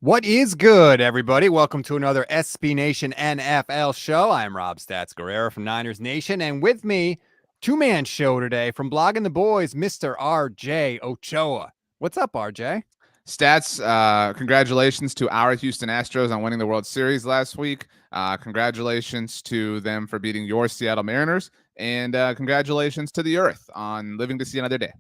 What is good, everybody? Welcome to another SB Nation NFL show. I'm Rob Stats Guerrera from Niners Nation, and with me, two-man show today from Blogging the Boys, Mr. RJ Ochoa. What's up, RJ? Stats, congratulations to our Houston Astros on winning the World Series last week. Congratulations to them for beating your Seattle Mariners, and congratulations to the Earth on living to see another day.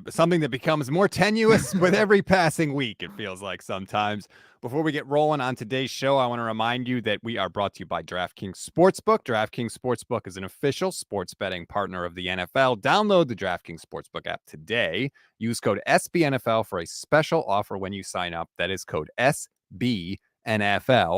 Something that becomes more tenuous with every passing week, it feels like sometimes. Before we get rolling on today's show, I want to remind you that we are brought to you by DraftKings Sportsbook. DraftKings Sportsbook is an official sports betting partner of the NFL. Download the DraftKings Sportsbook app today. Use code SBNFL for a special offer when you sign up. That is code SBNFL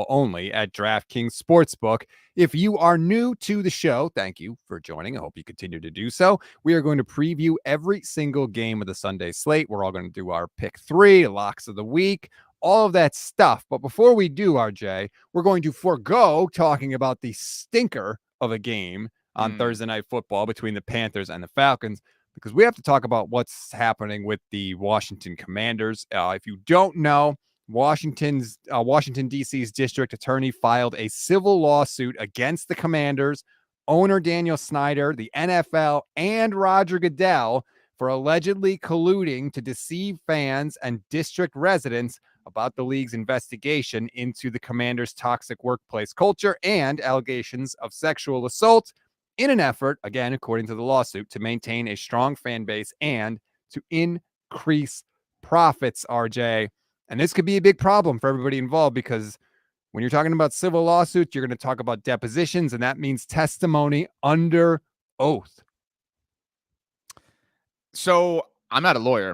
only at DraftKings Sportsbook. If you are new to the show, thank you for joining. I hope you continue to do so. We are going to preview every single game of the Sunday slate. We're all going to do our pick three, locks of the week, all of that stuff. But before we do, RJ, we're going to forego talking about the stinker of a game on Thursday Night Football between the Panthers and the Falcons, because we have to talk about what's happening with the Washington Commanders. If you don't know, Washington, D.C.'s district attorney filed a civil lawsuit against the Commanders, owner Daniel Snyder, the NFL, and Roger Goodell for allegedly colluding to deceive fans and district residents about the league's investigation into the Commanders' toxic workplace culture and allegations of sexual assault in an effort, again, according to the lawsuit, to maintain a strong fan base and to increase profits, RJ. And this could be a big problem for everybody involved, because when you're talking about civil lawsuits, you're going to talk about depositions, and that means testimony under oath. So I'm not a lawyer,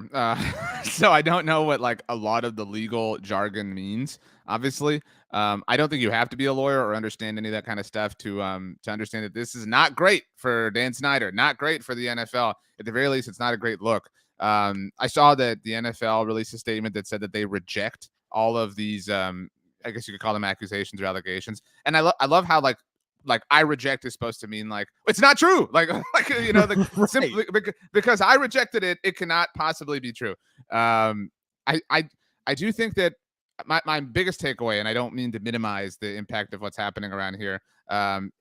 so I don't know what a lot of the legal jargon means. Obviously, I don't think you have to be a lawyer or understand any of that kind of stuff to understand that this is not great for Dan Snyder, not great for the NFL. At the very least, it's not a great look. I saw that the NFL released a statement that said that they reject all of these, I guess you could call them accusations or allegations. And I love how I reject is supposed to mean it's not true. Right. Simply because I rejected it, it cannot possibly be true. I do think that my biggest takeaway, and I don't mean to minimize the impact of what's happening around here,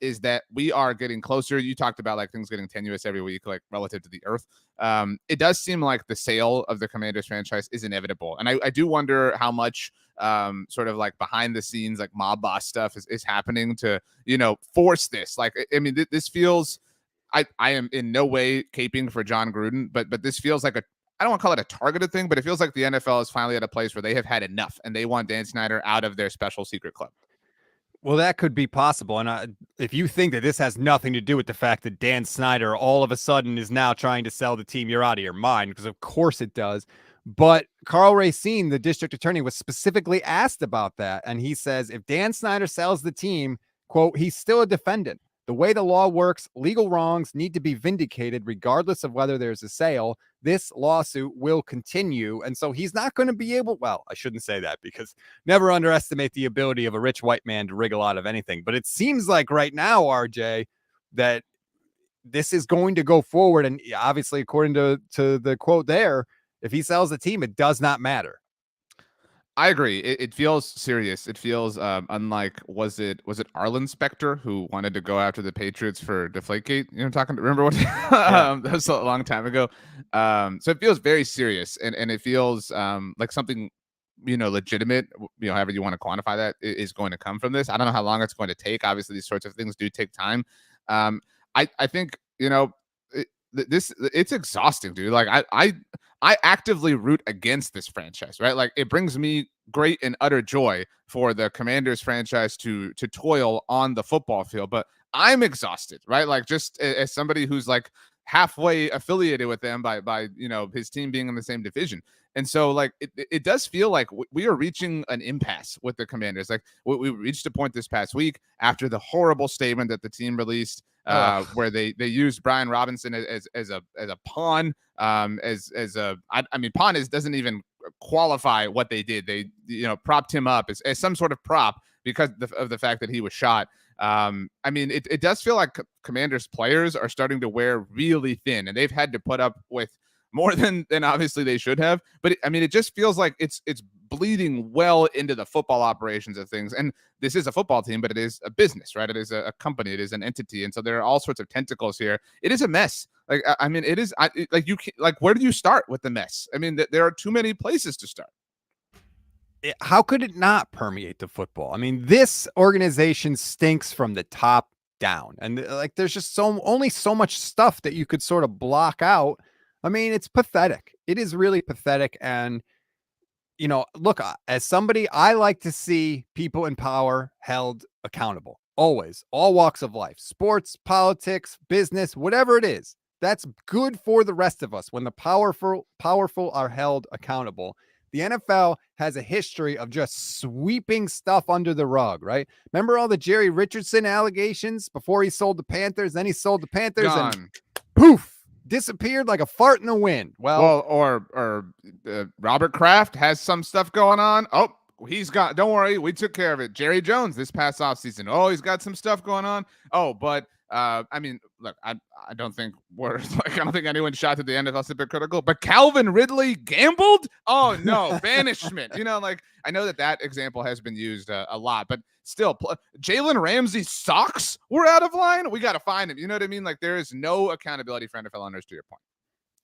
is that we are getting closer. You talked about things getting tenuous every week, relative to the Earth. It does seem like the sale of the Commanders franchise is inevitable. And I do wonder how much sort of behind the scenes, mob boss stuff is happening to, force this. This feels, I am in no way caping for John Gruden, but this feels like I don't want to call it a targeted thing, but it feels like the NFL is finally at a place where they have had enough and they want Dan Snyder out of their special secret club. Well, that could be possible. And if you think that this has nothing to do with the fact that Dan Snyder all of a sudden is now trying to sell the team, you're out of your mind, because of course it does. But Carl Racine, the district attorney, was specifically asked about that. And he says, if Dan Snyder sells the team, quote, he's still a defendant. The way the law works, legal wrongs need to be vindicated regardless of whether there's a sale. This lawsuit will continue. And so he's not going to be able, well, I shouldn't say that, because never underestimate the ability of a rich white man to wriggle out of anything. But it seems like right now, RJ, that this is going to go forward. And obviously, according to the quote there, if he sells the team, it does not matter. I agree. It feels serious. It feels unlike, was it Arlen Specter who wanted to go after the Patriots for Deflategate? Remember what? That was a long time ago. So it feels very serious, and it feels like something legitimate. However you want to quantify that, is going to come from this. I don't know how long it's going to take. Obviously, these sorts of things do take time. I think it's exhausting, dude. I actively root against this franchise, right? It brings me great and utter joy for the Commanders franchise to toil on the football field, but I'm exhausted, right? Just as somebody who's halfway affiliated with them by his team being in the same division. And so it does feel like we are reaching an impasse with the Commanders. We reached a point this past week after the horrible statement that the team released, where they used Brian Robinson as a pawn, pawn doesn't even qualify what they did. They propped him up as some sort of prop because of the fact that he was shot. It does feel like Commanders players are starting to wear really thin, and they've had to put up with more than obviously they should have. But it just feels like it's bleeding well into the football operations of things. And this is a football team, but it is a business, right? It is a company. It is an entity. And so there are all sorts of tentacles here. It is a mess. Like, I mean, it is like, where do you start with the mess? I mean, there are too many places to start. How could it not permeate the football? I mean, this organization stinks from the top down, and like there's just only so much stuff that you could sort of block out. I mean, it's pathetic. It is really pathetic. And look, as somebody, I like to see people in power held accountable, always, all walks of life, sports, politics, business, whatever it is. That's good for the rest of us when the powerful are held accountable. The NFL has a history of just sweeping stuff under the rug, right? Remember all the Jerry Richardson allegations before he sold the Panthers? Then he sold the Panthers and poof, disappeared like a fart in the wind. Well, or Robert Kraft has some stuff going on. Oh, he's got, don't worry, we took care of it. Jerry Jones this past offseason. Oh, he's got some stuff going on. Oh, but I mean, look, I don't think I don't think anyone shot to the NFL hypocritical, but Calvin Ridley gambled. Oh no, banishment. Like I know that example has been used a lot, but still, Jalen Ramsey's socks were out of line. We got to find him. You know what I mean? Like there is no accountability for NFL owners, to your point.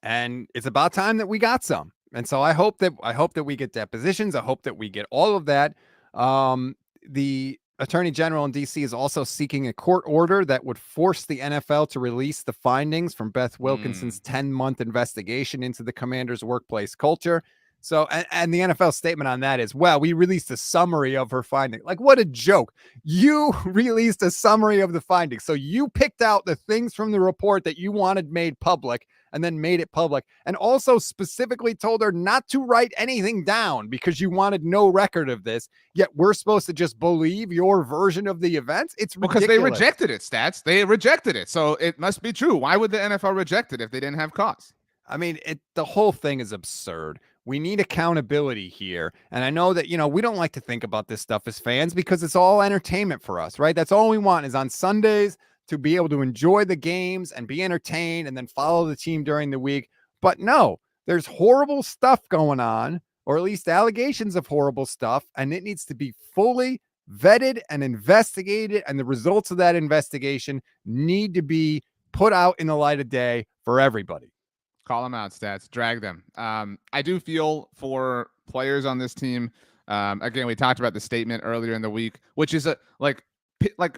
And it's about time that we got some. And so I hope that we get depositions. I hope that we get all of that. The Attorney General in D.C. is also seeking a court order that would force the NFL to release the findings from Beth Wilkinson's 10-month investigation into the Commanders' workplace culture. So, and the NFL statement on that is, well, we released a summary of her findings. Like, what a joke. You released a summary of the findings. So you picked out the things from the report that you wanted made public and then made it public, and also specifically told her not to write anything down because you wanted no record of this, yet we're supposed to just believe your version of the events? It's ridiculous. Because they rejected it, Stats. They rejected it. So it must be true. Why would the NFL reject it if they didn't have cause? I mean, the whole thing is absurd. We need accountability here. And I know that, we don't like to think about this stuff as fans because it's all entertainment for us, right? That's all we want is on Sundays to be able to enjoy the games and be entertained and then follow the team during the week. But no, there's horrible stuff going on, or at least allegations of horrible stuff, and it needs to be fully vetted and investigated. And the results of that investigation need to be put out in the light of day for everybody. Call them out, Stats. Drag them. I do feel for players on this team. Again, we talked about the statement earlier in the week, which is like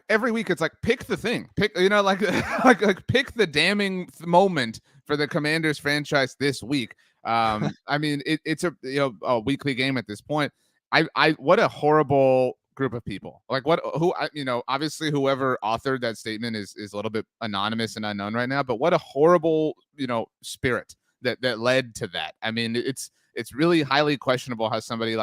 every week it's like pick the thing, pick pick the damning moment for the Commanders franchise this week. I mean, it's a weekly game at this point. What a horrible group of people. Like obviously whoever authored that statement is a little bit anonymous and unknown right now, but what a horrible, spirit that led to that. I mean, it's really highly questionable how somebody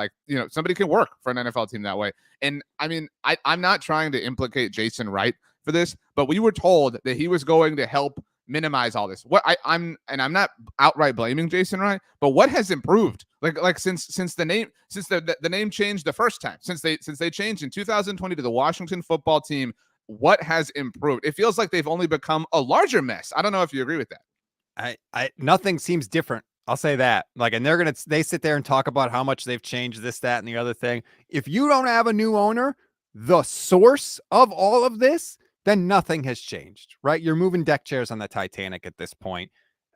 somebody can work for an NFL team that way. And I mean, I'm not trying to implicate Jason Wright for this, but we were told that he was going to help minimize all this. I'm not outright blaming Jason Wright, but what has improved? Like since the name changed the first time, since they changed in 2020 to the Washington Football Team, what has improved? It feels like they've only become a larger mess. I don't know if you agree with that. Nothing seems different. I'll say that. And they sit there and talk about how much they've changed this, that, and the other thing. If you don't have a new owner, the source of all of this, then nothing has changed, right? You're moving deck chairs on the Titanic at this point,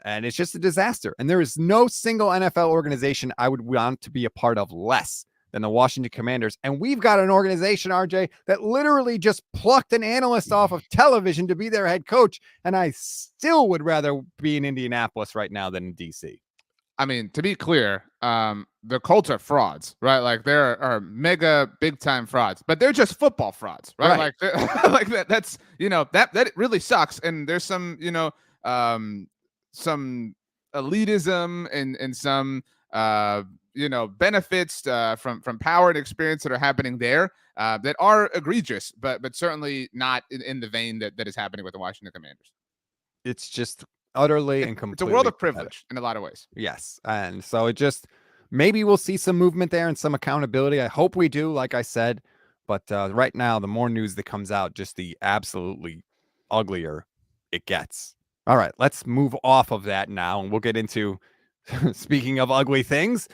and it's just a disaster. And there is no single NFL organization I would want to be a part of less than the Washington Commanders. And we've got an organization, RJ, that literally just plucked an analyst off of television to be their head coach. And I still would rather be in Indianapolis right now than in DC. I mean, to be clear, the Colts are frauds, right? Like there are mega big time frauds, but they're just football frauds, right? Like that's that really sucks. And there's some some elitism and some benefits from power and experience that are happening there that are egregious, but certainly not in the vein that is happening with the Washington Commanders. It's just utterly and completely. It's a world of privilege in a lot of ways. Yes. And so maybe we'll see some movement there and some accountability. I hope we do, like I said. But right now, the more news that comes out, just the absolutely uglier it gets. All right, let's move off of that now. And we'll get into, speaking of ugly things,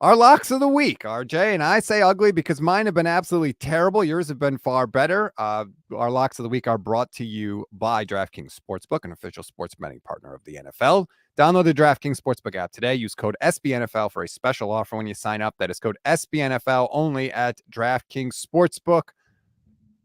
Our locks of the week, RJ, and I say ugly because mine have been absolutely terrible. Yours have been far better. Our locks of the week are brought to you by DraftKings Sportsbook, an official sports betting partner of the NFL. Download the DraftKings Sportsbook app today. Use code SBNFL for a special offer when you sign up. That is code SBNFL only at DraftKings Sportsbook.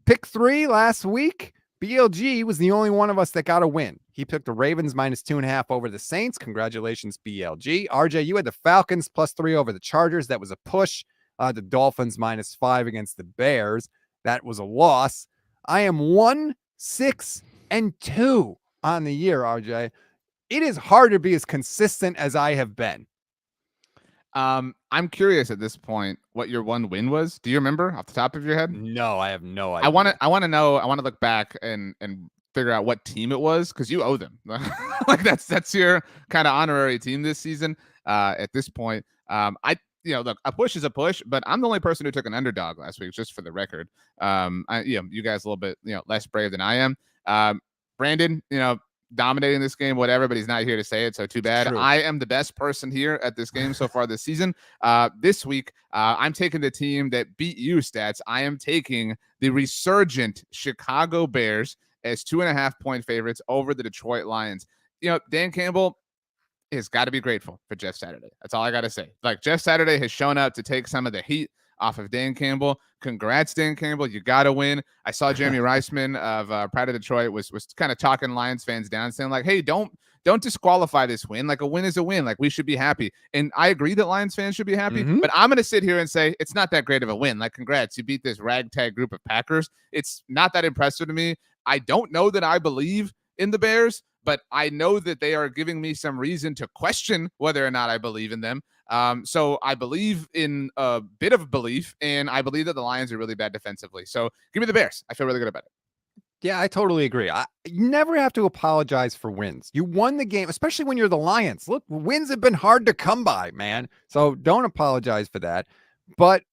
Pick 3 last week. BLG was the only one of us that got a win. He picked the Ravens -2.5 over the Saints. Congratulations, BLG. RJ, you had the Falcons +3 over the Chargers. That was a push. The Dolphins -5 against the Bears. That was a loss. I am 1-6-2 on the year, RJ. It is hard to be as consistent as I have been. I'm curious at this point what your one win was. Do you remember off the top of your head? No, I have no idea. I want to know. I want to look back and figure out what team it was because you owe them. Like that's your kind of honorary team this season. At this point, look, a push is a push, but I'm the only person who took an underdog last week, just for the record. You guys a little bit less brave than I am. Brandon, dominating this game, whatever, but he's not here to say it, so too bad. I am the best person here at this game so far this season. This week, I'm taking the team that beat you, Stats. I am taking the resurgent Chicago Bears as 2.5-point favorites over the Detroit Lions. Dan Campbell has got to be grateful for Jeff Saturday. That's all I got to say. Like, Jeff Saturday has shown up to take some of the heat off of Dan Campbell. Congrats, Dan Campbell. You got to win. I saw Jeremy Reisman of Pride of Detroit was kind of talking Lions fans down, saying like, hey, don't disqualify this win. Like, a win is a win. Like, we should be happy. And I agree that Lions fans should be happy, but I'm going to sit here and say it's not that great of a win. Like, congrats. You beat this ragtag group of Packers. It's not that impressive to me. I don't know that I believe in the Bears, but I know that they are giving me some reason to question whether or not I believe in them. So I believe in a bit of belief, and I believe that the Lions are really bad defensively. So give me the Bears. I feel really good about it. Yeah, I totally agree. You never have to apologize for wins. You won the game, especially when you're the Lions. Look, wins have been hard to come by, man. So don't apologize for that. But,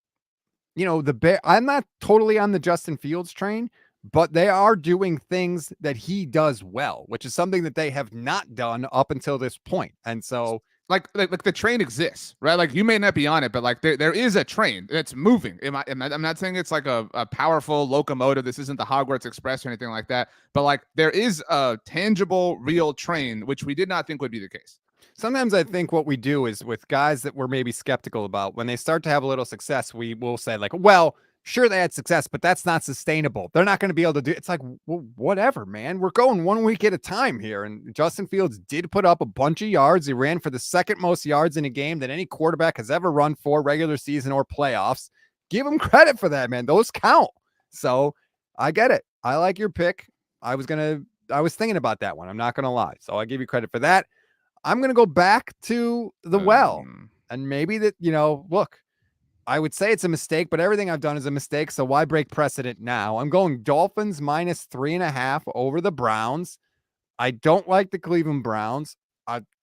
I'm not totally on the Justin Fields train, but they are doing things that he does well, which is something that they have not done up until this point. And so like the train exists, right? Like, you may not be on it, but like there is a train that's moving. I'm not saying it's like a powerful locomotive. This isn't the Hogwarts Express or anything like that, but like there is a tangible, real train, which we did not think would be the case. Sometimes I think what we do is with guys that we're maybe skeptical about, when they start to have a little success, we will say like, well, sure, they had success, but that's not sustainable. They're not going to be able to do it. It's like, well, whatever, man. We're going 1 week at a time here. And Justin Fields did put up a bunch of yards. He ran for the second most yards in a game that any quarterback has ever run for, regular season or playoffs. Give him credit for that, man. Those count. So I get it. I like your pick. I was thinking about that one. I'm not going to lie. So I give you credit for that. I'm going to go back to the well, and maybe that, look, I would say it's a mistake, but everything I've done is a mistake. So why break precedent now? I'm going Dolphins -3.5 over the Browns. I don't like the Cleveland Browns.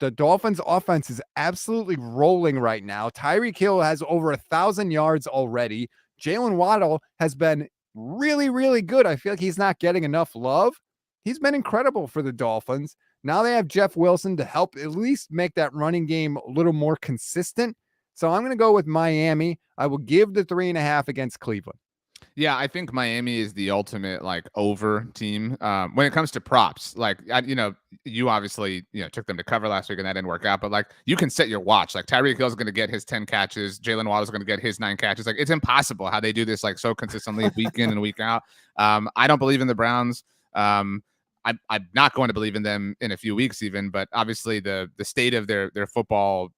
The Dolphins offense is absolutely rolling right now. Tyreek Hill has over 1,000 yards already. Jalen Waddle has been really, really good. I feel like he's not getting enough love. He's been incredible for the Dolphins. Now they have Jeff Wilson to help at least make that running game a little more consistent. So I'm going to go with Miami. I will give the 3.5 against Cleveland. Yeah, I think Miami is the ultimate over team when it comes to props. You obviously took them to cover last week and that didn't work out. But you can set your watch. Like, Tyreek Hill is going to get his 10 catches. Jalen Waddle is going to get his 9 catches. Like, it's impossible how they do this so consistently week in and week out. I don't believe in the Browns. I'm not going to believe in them in a few weeks even, but obviously the state of their football,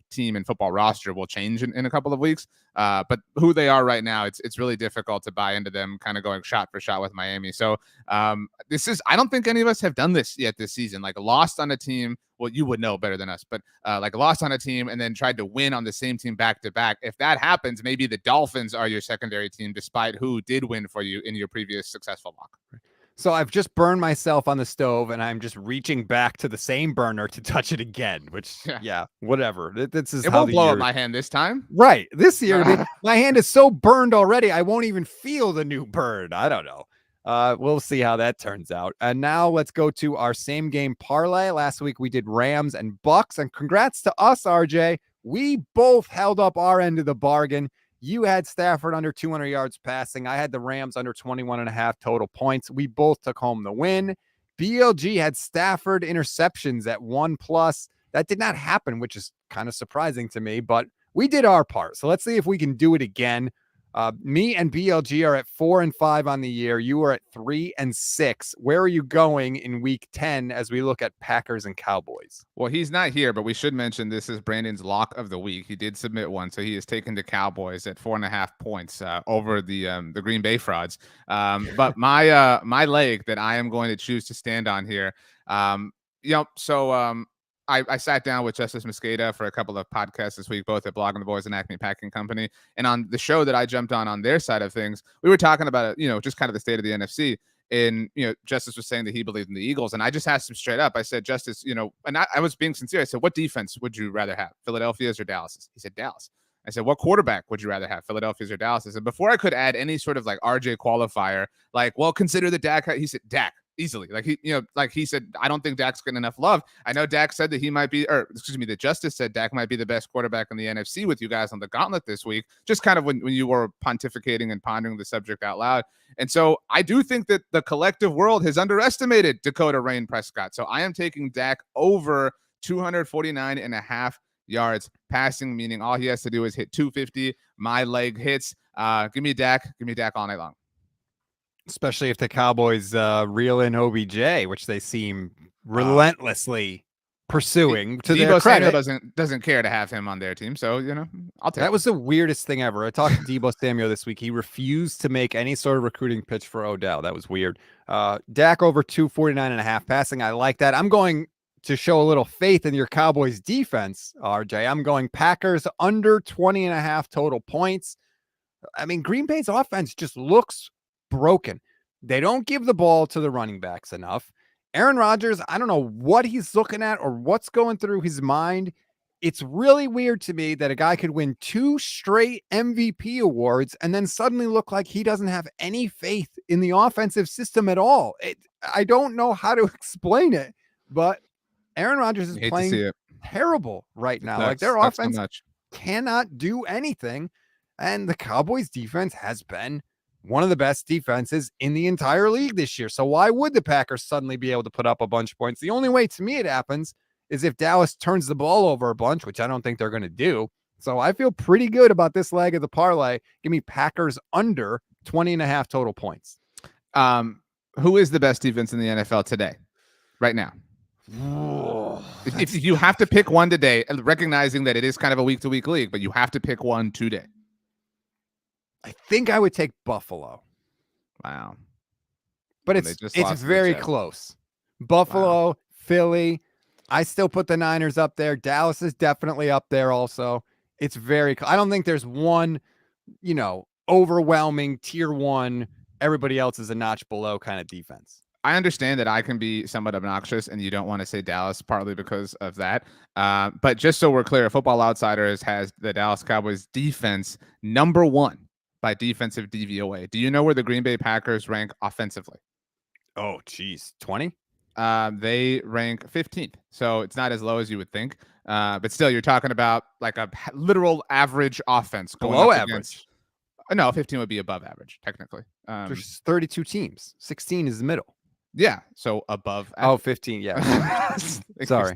team and football roster will change in a couple of weeks. But who they are right now, it's really difficult to buy into them kind of going shot for shot with Miami. So I don't think any of us have done this yet this season, lost on a team. Well, you would know better than us, but lost on a team and then tried to win on the same team back to back. If that happens, maybe the Dolphins are your secondary team, despite who did win for you in your previous successful lock. So I've just burned myself on the stove and I'm just reaching back to the same burner to touch it again, which, yeah whatever. This is it how won't the blow year... up my hand this time. Right. This year, my hand is so burned already, I won't even feel the new burn. I don't know. We'll see how that turns out. And now let's go to our same game parlay. Last week we did Rams and Bucks, and congrats to us, RJ. We both held up our end of the bargain. You had Stafford under 200 yards passing. I had the Rams under 21.5 total points. We both took home the win. BLG had Stafford interceptions at 1+. That did not happen, which is kind of surprising to me, but we did our part. So let's see if we can do it again. Me and BLG are at 4-5 on the year. You are at 3-6. Where are you going in week 10 as we look at Packers and Cowboys? Well, he's not here, but we should mention this is Brandon's lock of the week. He did submit one, so he is taking the Cowboys at 4.5 points over the Green Bay frauds. But my leg that I am going to choose to stand on here. I sat down with Justice Mosqueda for a couple of podcasts this week, both at Blogging the Boys and Acme Packing Company. And on the show that I jumped on their side of things, we were talking about, just kind of the state of the NFC. And, Justice was saying that he believed in the Eagles. And I just asked him straight up. I said, Justice, and I was being sincere. I said, what defense would you rather have, Philadelphia's or Dallas's? He said, Dallas. I said, what quarterback would you rather have, Philadelphia's or Dallas's? And before I could add any sort of like RJ qualifier, like, well, consider the Dak, he said, Dak. Easily. He said, I don't think Dak's getting enough love. I know Dak said that the Justice said Dak might be the best quarterback in the NFC with you guys on the gauntlet this week, just kind of when you were pontificating and pondering the subject out loud. And so I do think that the collective world has underestimated Dakota Rain Prescott. So I am taking Dak over 249.5 yards passing, meaning all he has to do is hit 250. My leg hits. Give me Dak all night long. Especially if the Cowboys reel in OBJ, which they seem relentlessly pursuing. To their credit, Samuel doesn't care to have him on their team, so I'll take. That was the weirdest thing ever. I talked to Deebo Samuel this week. He refused to make any sort of recruiting pitch for Odell. That was weird. Dak over 249.5 passing. I like that. I'm going to show a little faith in your Cowboys defense, RJ. I'm going Packers under 20.5 total points. I mean, Green Bay's offense just looks broken. They don't give the ball to the running backs enough. Aaron Rodgers, I don't know what he's looking at or what's going through his mind. It's really weird to me that a guy could win 2 straight MVP awards and then suddenly look like he doesn't have any faith in the offensive system at all. I don't know how to explain it, but Aaron Rodgers is playing terrible right now. Like their offense cannot do anything. And the Cowboys defense has been one of the best defenses in the entire league this year. So why would the Packers suddenly be able to put up a bunch of points? The only way to me it happens is if Dallas turns the ball over a bunch, which I don't think they're going to do. So I feel pretty good about this leg of the parlay. Give me Packers under 20.5 total points. Who is the best defense in the NFL today, right now? If you have to pick one today, recognizing that it is kind of a week-to-week league, but you have to pick one today. I think I would take Buffalo. Wow. But it's very close. Buffalo, Philly. I still put the Niners up there. Dallas is definitely up there also. It's very I don't think there's one, overwhelming tier 1, everybody else is a notch below kind of defense. I understand that I can be somewhat obnoxious and you don't want to say Dallas partly because of that. But just so we're clear, Football Outsiders has the Dallas Cowboys defense number 1 by defensive DVOA. Do you know where the Green Bay Packers rank offensively? Oh, geez. 20? They rank 15th. So it's not as low as you would think. But still, you're talking about like a literal average offense. Below average? No, 15 would be above average, technically. There's 32 teams. 16 is the middle. Yeah. So above average. Oh, 15. Yeah. Sorry.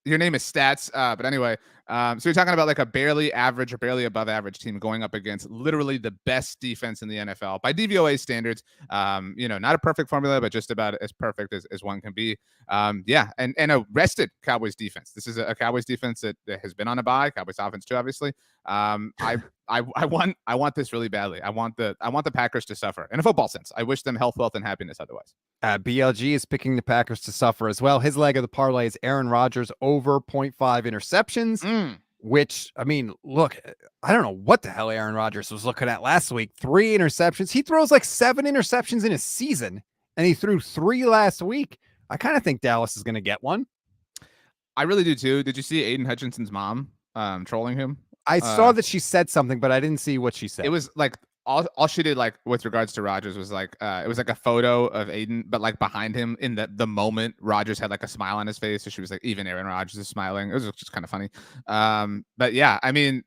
Your name is Stats. But anyway, so you're talking about like a barely average or barely above average team going up against literally the best defense in the NFL by DVOA standards. Not a perfect formula, but just about as perfect as one can be. And a rested Cowboys defense. This is a Cowboys defense that has been on a bye. Cowboys offense too, obviously. I want this really badly. I want the Packers to suffer in a football sense. I wish them health, wealth, and happiness otherwise. BLG is picking the Packers to suffer as well. His leg of the parlay is Aaron Rodgers over 0.5 interceptions, which, I mean, look, I don't know what the hell Aaron Rodgers was looking at last week. 3 interceptions. He throws like 7 interceptions in a season, and he threw 3 last week. I kind of think Dallas is going to get one. I really do too. Did you see Aiden Hutchinson's mom trolling him? I saw that she said something, but I didn't see what she said. It was like all she did like with regards to Rodgers was like it was like a photo of Aiden, but like behind him in the moment Rodgers had like a smile on his face, so she was like, even Aaron Rodgers is smiling. It was just kind of funny. But yeah, I mean,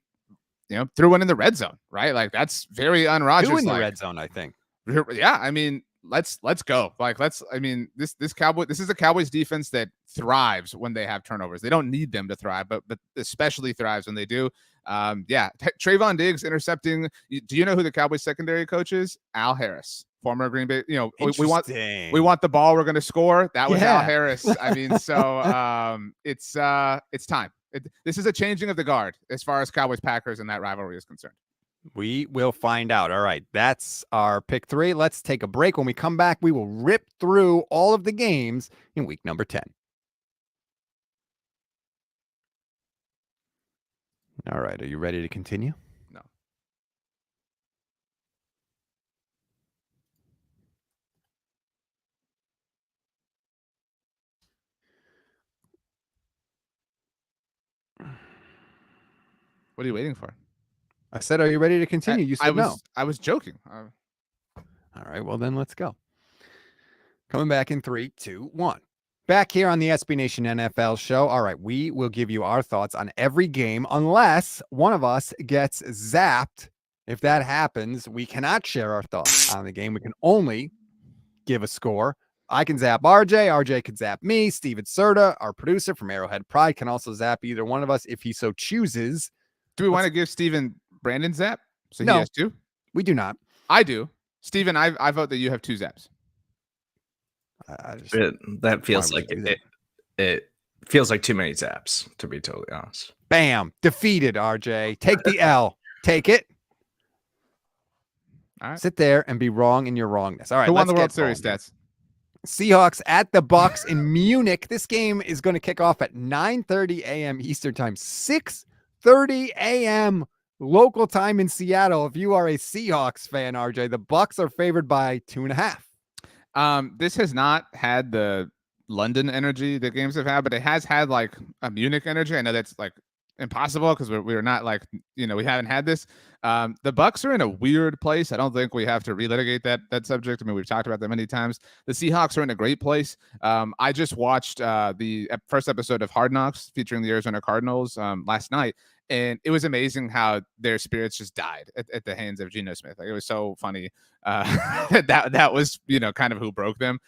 threw one in the red zone, right? Like that's very un-Rodgers. Two in the red zone, I think. Yeah, I mean, let's go. Like I mean, this is a Cowboys defense that thrives when they have turnovers. They don't need them to thrive, but especially thrives when they do. Yeah, Trayvon Diggs intercepting. Do you know who the Cowboys secondary coach is? Al Harris, former Green Bay. We want the ball. We're going to score. That was Al Harris. I mean, so it's time. This is a changing of the guard as far as Cowboys Packers and that rivalry is concerned. We will find out. All right, that's our pick 3. Let's take a break. When we come back, we will rip through all of the games in week number 10. All right, are you ready to continue? No. What are you waiting for? I said, are you ready to continue? You said no. I was joking. All right, well then let's go. Coming back in 3, 2, 1. Back here on the SB Nation NFL show. All right, we will give you our thoughts on every game unless one of us gets zapped. If that happens, we cannot share our thoughts on the game. We can only give a score. I can zap RJ. RJ can zap me. Steven Serta, our producer from Arrowhead Pride, can also zap either one of us if he so chooses. Do we want to give Steven Brandon zap? So no, he has 2? We do not. I do. Steven, I vote that you have 2 zaps. That feels like it feels like too many zaps, to be totally honest. Bam. Defeated, RJ. Take the L. Take it. All right. Sit there and be wrong in your wrongness. All right. Who won the World Series stats? Seahawks at the Bucks in Munich. This game is going to kick off at 9:30 a.m. Eastern time, 6:30 a.m. local time in Seattle. If you are a Seahawks fan, RJ, the Bucks are favored by 2.5. This has not had the London energy that games have had, but it has had like a Munich energy. I know that's like impossible because we're not like, we haven't had this. The Bucks are in a weird place. I don't think we have to relitigate that subject. I mean, we've talked about that many times. The Seahawks are in a great place. I just watched the first episode of Hard Knocks featuring the Arizona Cardinals last night, and it was amazing how their spirits just died at the hands of Geno Smith. Like, it was so funny. That was, kind of who broke them.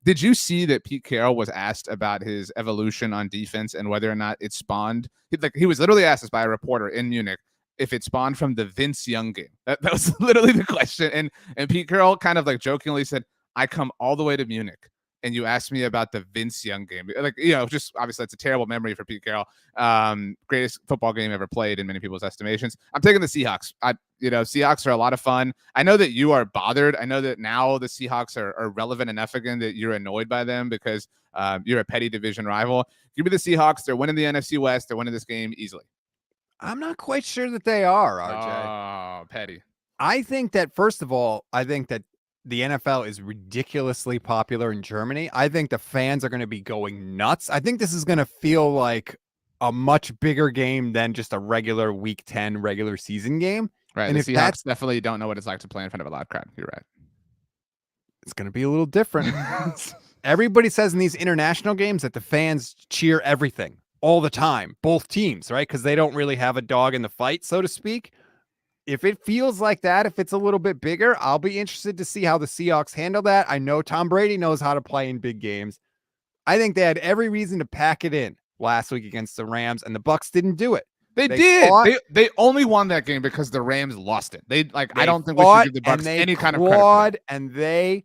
Did you see that Pete Carroll was asked about his evolution on defense and whether or not it spawned? He was literally asked this by a reporter in Munich if it spawned from the Vince Young game. That was literally the question. And Pete Carroll kind of like jokingly said, I come all the way to Munich and you asked me about the Vince Young game. Like, just obviously that's a terrible memory for Pete Carroll. Greatest football game ever played in many people's estimations. I'm taking the Seahawks. Seahawks are a lot of fun. I know that you are bothered. I know that now the Seahawks are relevant enough again that you're annoyed by them because you're a petty division rival. Give me the Seahawks. They're winning the NFC West. They're winning this game easily. I'm not quite sure that they are, RJ. Oh, petty. I think that, first of all, the NFL is ridiculously popular in Germany. I think the fans are going to be going nuts. I think this is going to feel like a much bigger game than just a regular Week 10 regular season game. Right. And the Seahawks definitely don't know what it's like to play in front of a loud crowd. You're right. It's going to be a little different. Everybody says in these international games that the fans cheer everything all the time, both teams, right? Because they don't really have a dog in the fight, so to speak. If it feels like that, if it's a little bit bigger, I'll be interested to see how the Seahawks handle that. I know Tom Brady knows how to play in big games. I think they had every reason to pack it in last week against the Rams, and the Bucks didn't do it. They did. They only won that game because the Rams lost it. I don't think we should give the Bucks any kind of credit. And they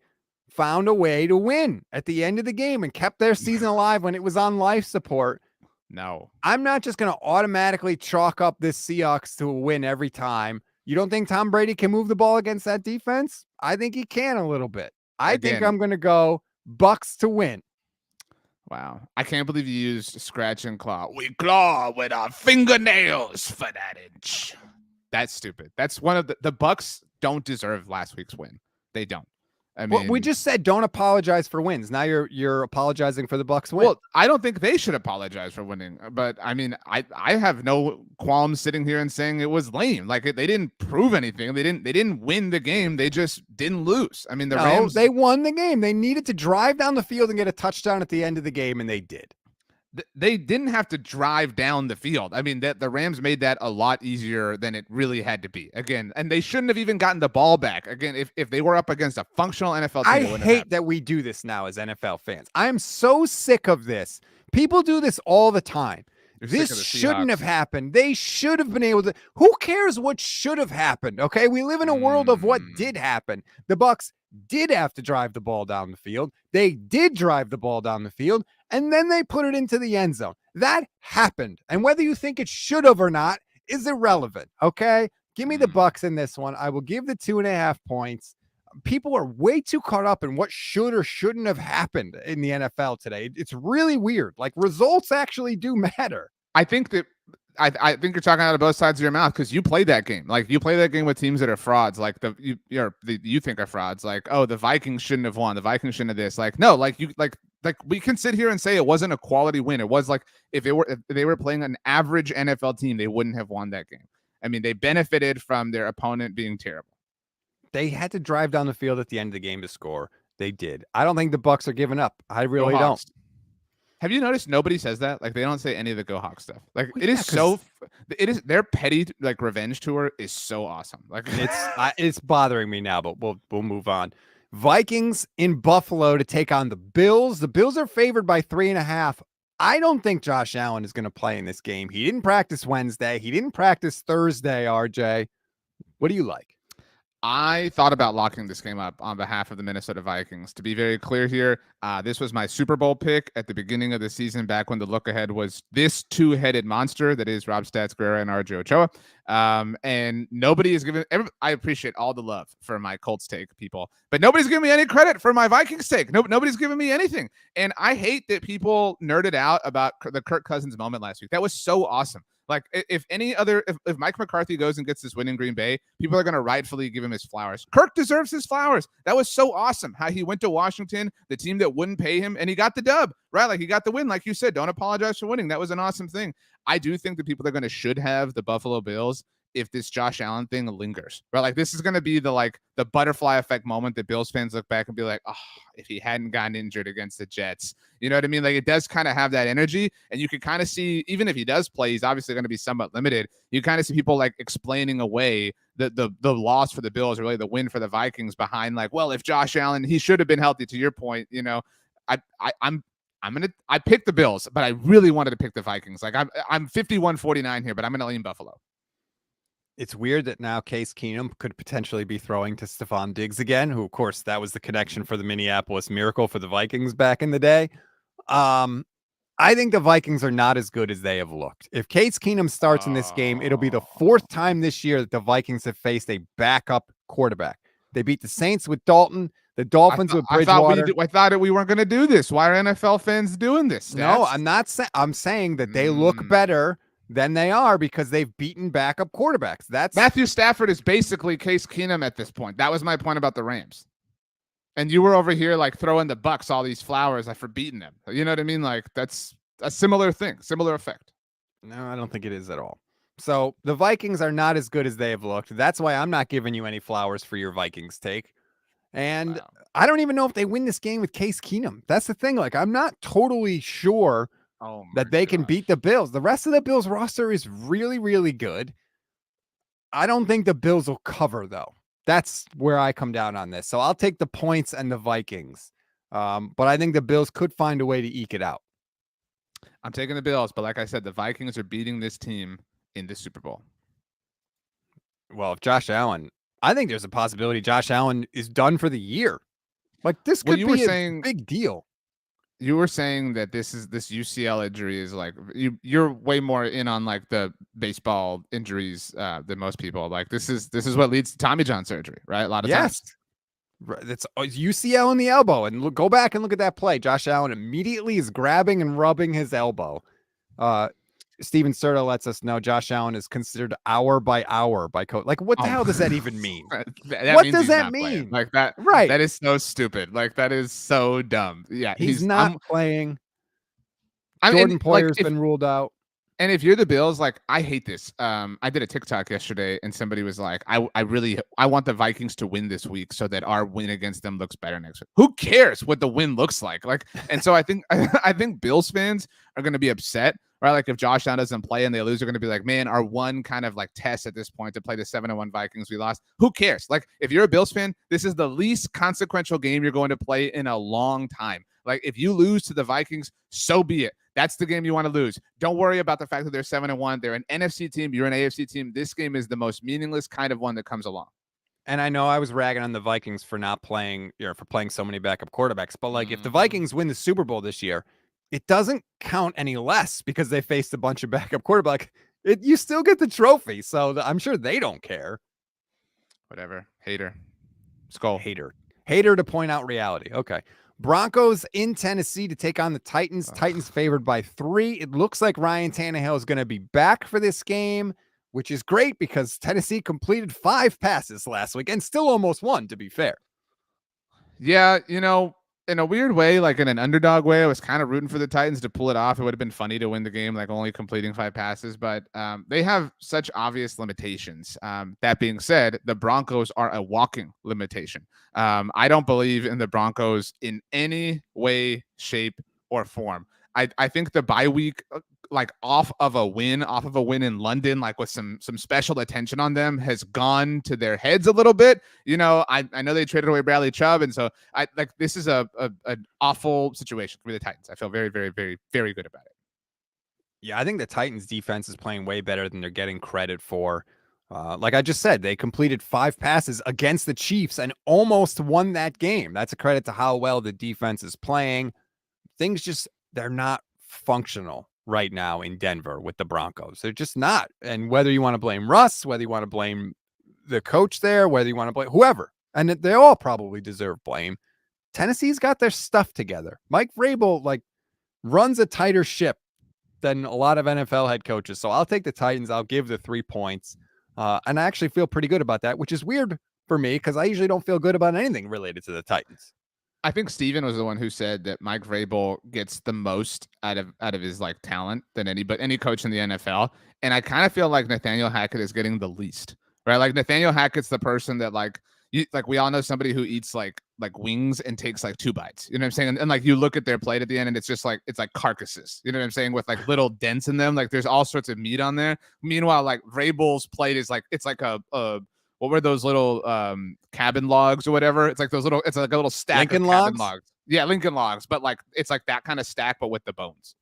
found a way to win at the end of the game and kept their season alive when it was on life support. No, I'm not just going to automatically chalk up this Seahawks to a win every time. You don't think Tom Brady can move the ball against that defense? I think he can a little bit. I think I'm going to go Bucks to win. Wow. I can't believe you used scratch and claw. We claw with our fingernails for that inch. That's stupid. That's one of the Bucks don't deserve last week's win. They don't. I mean, well, we just said don't apologize for wins. Now you're apologizing for the Bucs win. Well, I don't think they should apologize for winning, but I mean, I have no qualms sitting here and saying it was lame. Like they didn't prove anything. They didn't win the game. They just didn't lose. I mean, the Rams, they won the game. They needed to drive down the field and get a touchdown at the end of the game, and they did. They didn't have to drive down the field. I mean, that the Rams made that a lot easier than it really had to be. Again, and they shouldn't have even gotten the ball back. Again, if they were up against a functional NFL team, I hate that we do this now as NFL fans. I am so sick of this. People do this all the time. This shouldn't have happened. They should have been able to. Who cares what should have happened? Okay, we live in a world of what did happen. The Bucs did have to drive the ball down the field. They did drive the ball down the field, and then they put it into the end zone. That happened. And whether you think it should have or not is irrelevant. Okay, give me the Bucs in this one. I will give the 2.5 points. People are way too caught up in what should or shouldn't have happened in the NFL today. It's really weird. Like results actually do matter. I think that I think you're talking out of both sides of your mouth because you played that game. Like you play that game with teams that are frauds. Like you think are frauds. Like, oh, the Vikings shouldn't have won. The Vikings shouldn't have this. Like, no, like we can sit here and say it wasn't a quality win. It was like if they were playing an average NFL team, they wouldn't have won that game. I mean, they benefited from their opponent being terrible. They had to drive down the field at the end of the game to score. They did. I don't think the Bucs are giving up. I really don't. Have you noticed nobody says that? Like they don't say any of the Go Hawks stuff. Like it is their petty like revenge tour is so awesome. Like it's bothering me now, but we'll move on. Vikings in Buffalo to take on the Bills. The Bills are favored by 3.5. I don't think Josh Allen is going to play in this game. He didn't practice Wednesday. He didn't practice Thursday, RJ. What do you like? I thought about locking this game up on behalf of the Minnesota Vikings. To be very clear here, this was my Super Bowl pick at the beginning of the season, back when the look ahead was this two-headed monster that is Rob Stats, Guerrera, and RJ Ochoa. And nobody is giving. I appreciate all the love for my Colts take, people, but nobody's giving me any credit for my Vikings take. Nobody's giving me anything, and I hate that people nerded out about the Kirk Cousins moment last week. That was so awesome. Like if Mike McCarthy goes and gets this win in Green Bay, people are going to rightfully give him his flowers. Kirk deserves his flowers. That was so awesome how he went to Washington, the team that wouldn't pay him, and he got the dub, right? Like he got the win. Like you said, don't apologize for winning. That was an awesome thing. I do think that people are going to should have the Buffalo Bills if this Josh Allen thing lingers, right? Like this is going to be the butterfly effect moment that Bills fans look back and be like, oh, if he hadn't gotten injured against the Jets, you know what I mean? Like it does kind of have that energy, and you can kind of see, even if he does play, he's obviously going to be somewhat limited. You kind of see people like explaining away the loss for the Bills, or really the win for the Vikings, behind like, well, if Josh Allen, he should have been healthy. To your point, you know, I picked the Bills, but I really wanted to pick the Vikings. Like I'm 51-49 here, but I'm going to lean Buffalo. It's weird that now Case Keenum could potentially be throwing to Stephon Diggs again, who, of course, that was the connection for the Minneapolis Miracle for the Vikings back in the day. I think the Vikings are not as good as they have looked. If Case Keenum starts in this game, it'll be the 4th time this year that the Vikings have faced a backup quarterback. They beat the Saints with Dalton, the Dolphins with Bridgewater. I thought we weren't going to do this. Why are NFL fans doing this? Stats? No, I'm not saying. I'm saying that they look better than they are because they've beaten backup quarterbacks. That's Matthew Stafford is basically Case Keenum at this point. That was my point about the Rams. And you were over here like throwing the Bucs all these flowers for beating them. You know what I mean? Like that's a similar thing, similar effect. No, I don't think it is at all. So the Vikings are not as good as they have looked. That's why I'm not giving you any flowers for your Vikings take. And I don't even know if they win this game with Case Keenum. That's the thing. Like I'm not totally sure that they can beat the Bills. The rest of the Bills roster is really, really good. I don't think the Bills will cover, though. That's where I come down on this. So I'll take the points and the Vikings. But I think the Bills could find a way to eke it out. I'm taking the Bills, but like I said, the Vikings are beating this team in the Super Bowl. Well, if Josh Allen, I think there's a possibility Josh Allen is done for the year. Like this could be a big deal. You were saying that this UCL injury is like you're way more in on like the baseball injuries than most people. Like this is what leads to Tommy John surgery, right? A lot of times. It's UCL in the elbow, and go back and look at that play. Josh Allen immediately is grabbing and rubbing his elbow. Steven Serta lets us know Josh Allen is considered hour by hour by coach. Like, what the hell does that even mean? What means does he's that not mean? playing. Like that, Right. That is so stupid. Like that is so dumb. Yeah, he's not playing. I mean, Jordan Poyer's been ruled out. And if you're the Bills, like I hate this. I did a TikTok yesterday, and somebody was like, I want the Vikings to win this week so that our win against them looks better next week. Who cares what the win looks like? Like, and so I think Bills fans are going to be upset, right? Like if Josh Allen doesn't play and they lose, they're going to be like, man, our one kind of like test at this point to play the 7-1 Vikings we lost. Who cares? Like if you're a Bills fan, this is the least consequential game you're going to play in a long time. Like if you lose to the Vikings, so be it. That's the game you want to lose. Don't worry about the fact that they're 7-1. They're an NFC team. You're an AFC team. This game is the most meaningless kind of one that comes along. And I know I was ragging on the Vikings for not playing, for playing so many backup quarterbacks. But like, if the Vikings win the Super Bowl this year, it doesn't count any less because they faced a bunch of backup quarterbacks. You still get the trophy. So I'm sure they don't care. Whatever. Hater. Skull. Hater to point out reality. Okay. Broncos in Tennessee to take on the Titans. Titans favored by 3. It looks like Ryan Tannehill is going to be back for this game, which is great because Tennessee completed 5 passes last week and still almost won, to be fair. Yeah, in a weird way, like in an underdog way, I was kind of rooting for the Titans to pull it off. It would have been funny to win the game, like only completing 5 passes, but they have such obvious limitations. That being said, the Broncos are a walking limitation. I don't believe in the Broncos in any way, shape, or form. I think the bye week, like off of a win in London, like with some special attention on them, has gone to their heads a little bit. I know they traded away Bradley Chubb, and so this is an awful situation for the Titans. I feel very, very, very, very good about it. Yeah, I think the Titans defense is playing way better than they're getting credit for. Like I just said, they completed 5 passes against the Chiefs and almost won that game. That's a credit to how well the defense is playing. They're not functional right now in Denver with the Broncos. They're just not. And whether you want to blame Russ, whether you want to blame the coach there, whether you want to blame whoever, and they all probably deserve blame, Tennessee's got their stuff together. Mike Vrabel runs a tighter ship than a lot of NFL head coaches. So I'll take the Titans. I'll give the 3 points. And I actually feel pretty good about that, which is weird for me because I usually don't feel good about anything related to the Titans. I think Steven was the one who said that Mike Vrabel gets the most out of his talent than any coach in the NFL. And I kind of feel like Nathaniel Hackett is getting the least, right? Like Nathaniel Hackett's the person that we all know somebody who eats like wings and takes 2 bites. You know what I'm saying? And you look at their plate at the end and it's just it's like carcasses. You know what I'm saying? With little dents in them. There's all sorts of meat on there. Meanwhile, Vrabel's plate is it's like a what were those little cabin logs or whatever? It's like a little stack Lincoln of logs? cabin logs. Yeah, Lincoln logs. But it's like that kind of stack, but with the bones.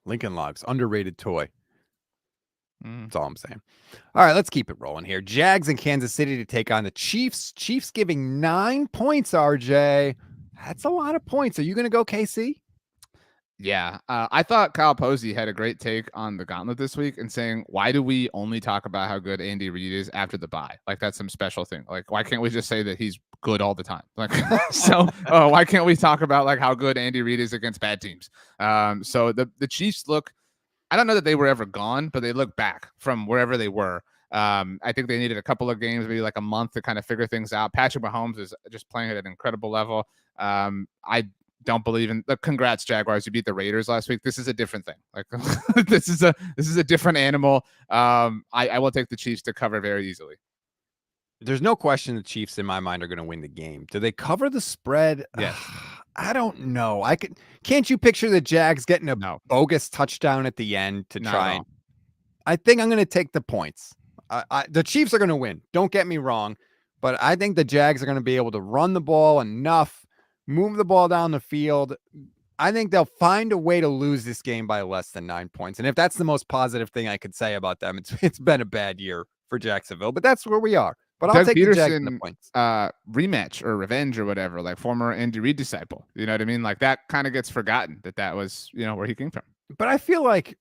Lincoln Logs, underrated toy. That's all I'm saying. All right, let's keep it rolling here. Jags in Kansas City to take on the Chiefs. Chiefs giving 9 points, RJ. That's a lot of points. Are you going to go KC? Yeah. I thought Kyle Posey had a great take on the gauntlet this week and saying, why do we only talk about how good Andy Reid is after the bye? That's some special thing. Why can't we just say that he's good all the time? Why can't we talk about how good Andy Reid is against bad teams? So the Chiefs look, I don't know that they were ever gone, but they look back from wherever they were. I think they needed a couple of games, maybe a month to kind of figure things out. Patrick Mahomes is just playing at an incredible level. I don't believe in congrats, Jaguars. You beat the Raiders last week. This is a different thing. This is a different animal. I will take the Chiefs to cover very easily. There's no question the Chiefs in my mind are going to win the game. Do they cover the spread? Yes. I don't know. Can't you picture the Jags getting a bogus touchdown at the end to try and I think I'm going to take the points. The Chiefs are going to win. Don't get me wrong, but I think the Jags are going to be able to run the ball enough, move the ball down the field. I think they'll find a way to lose this game by less than 9 points. And if that's the most positive thing I could say about them, it's been a bad year for Jacksonville, but that's where we are. But I'll take the Jags and the points. Rematch or revenge or whatever, former Andy Reid disciple. You know what I mean? That kind of gets forgotten that was, where he came from. But I feel like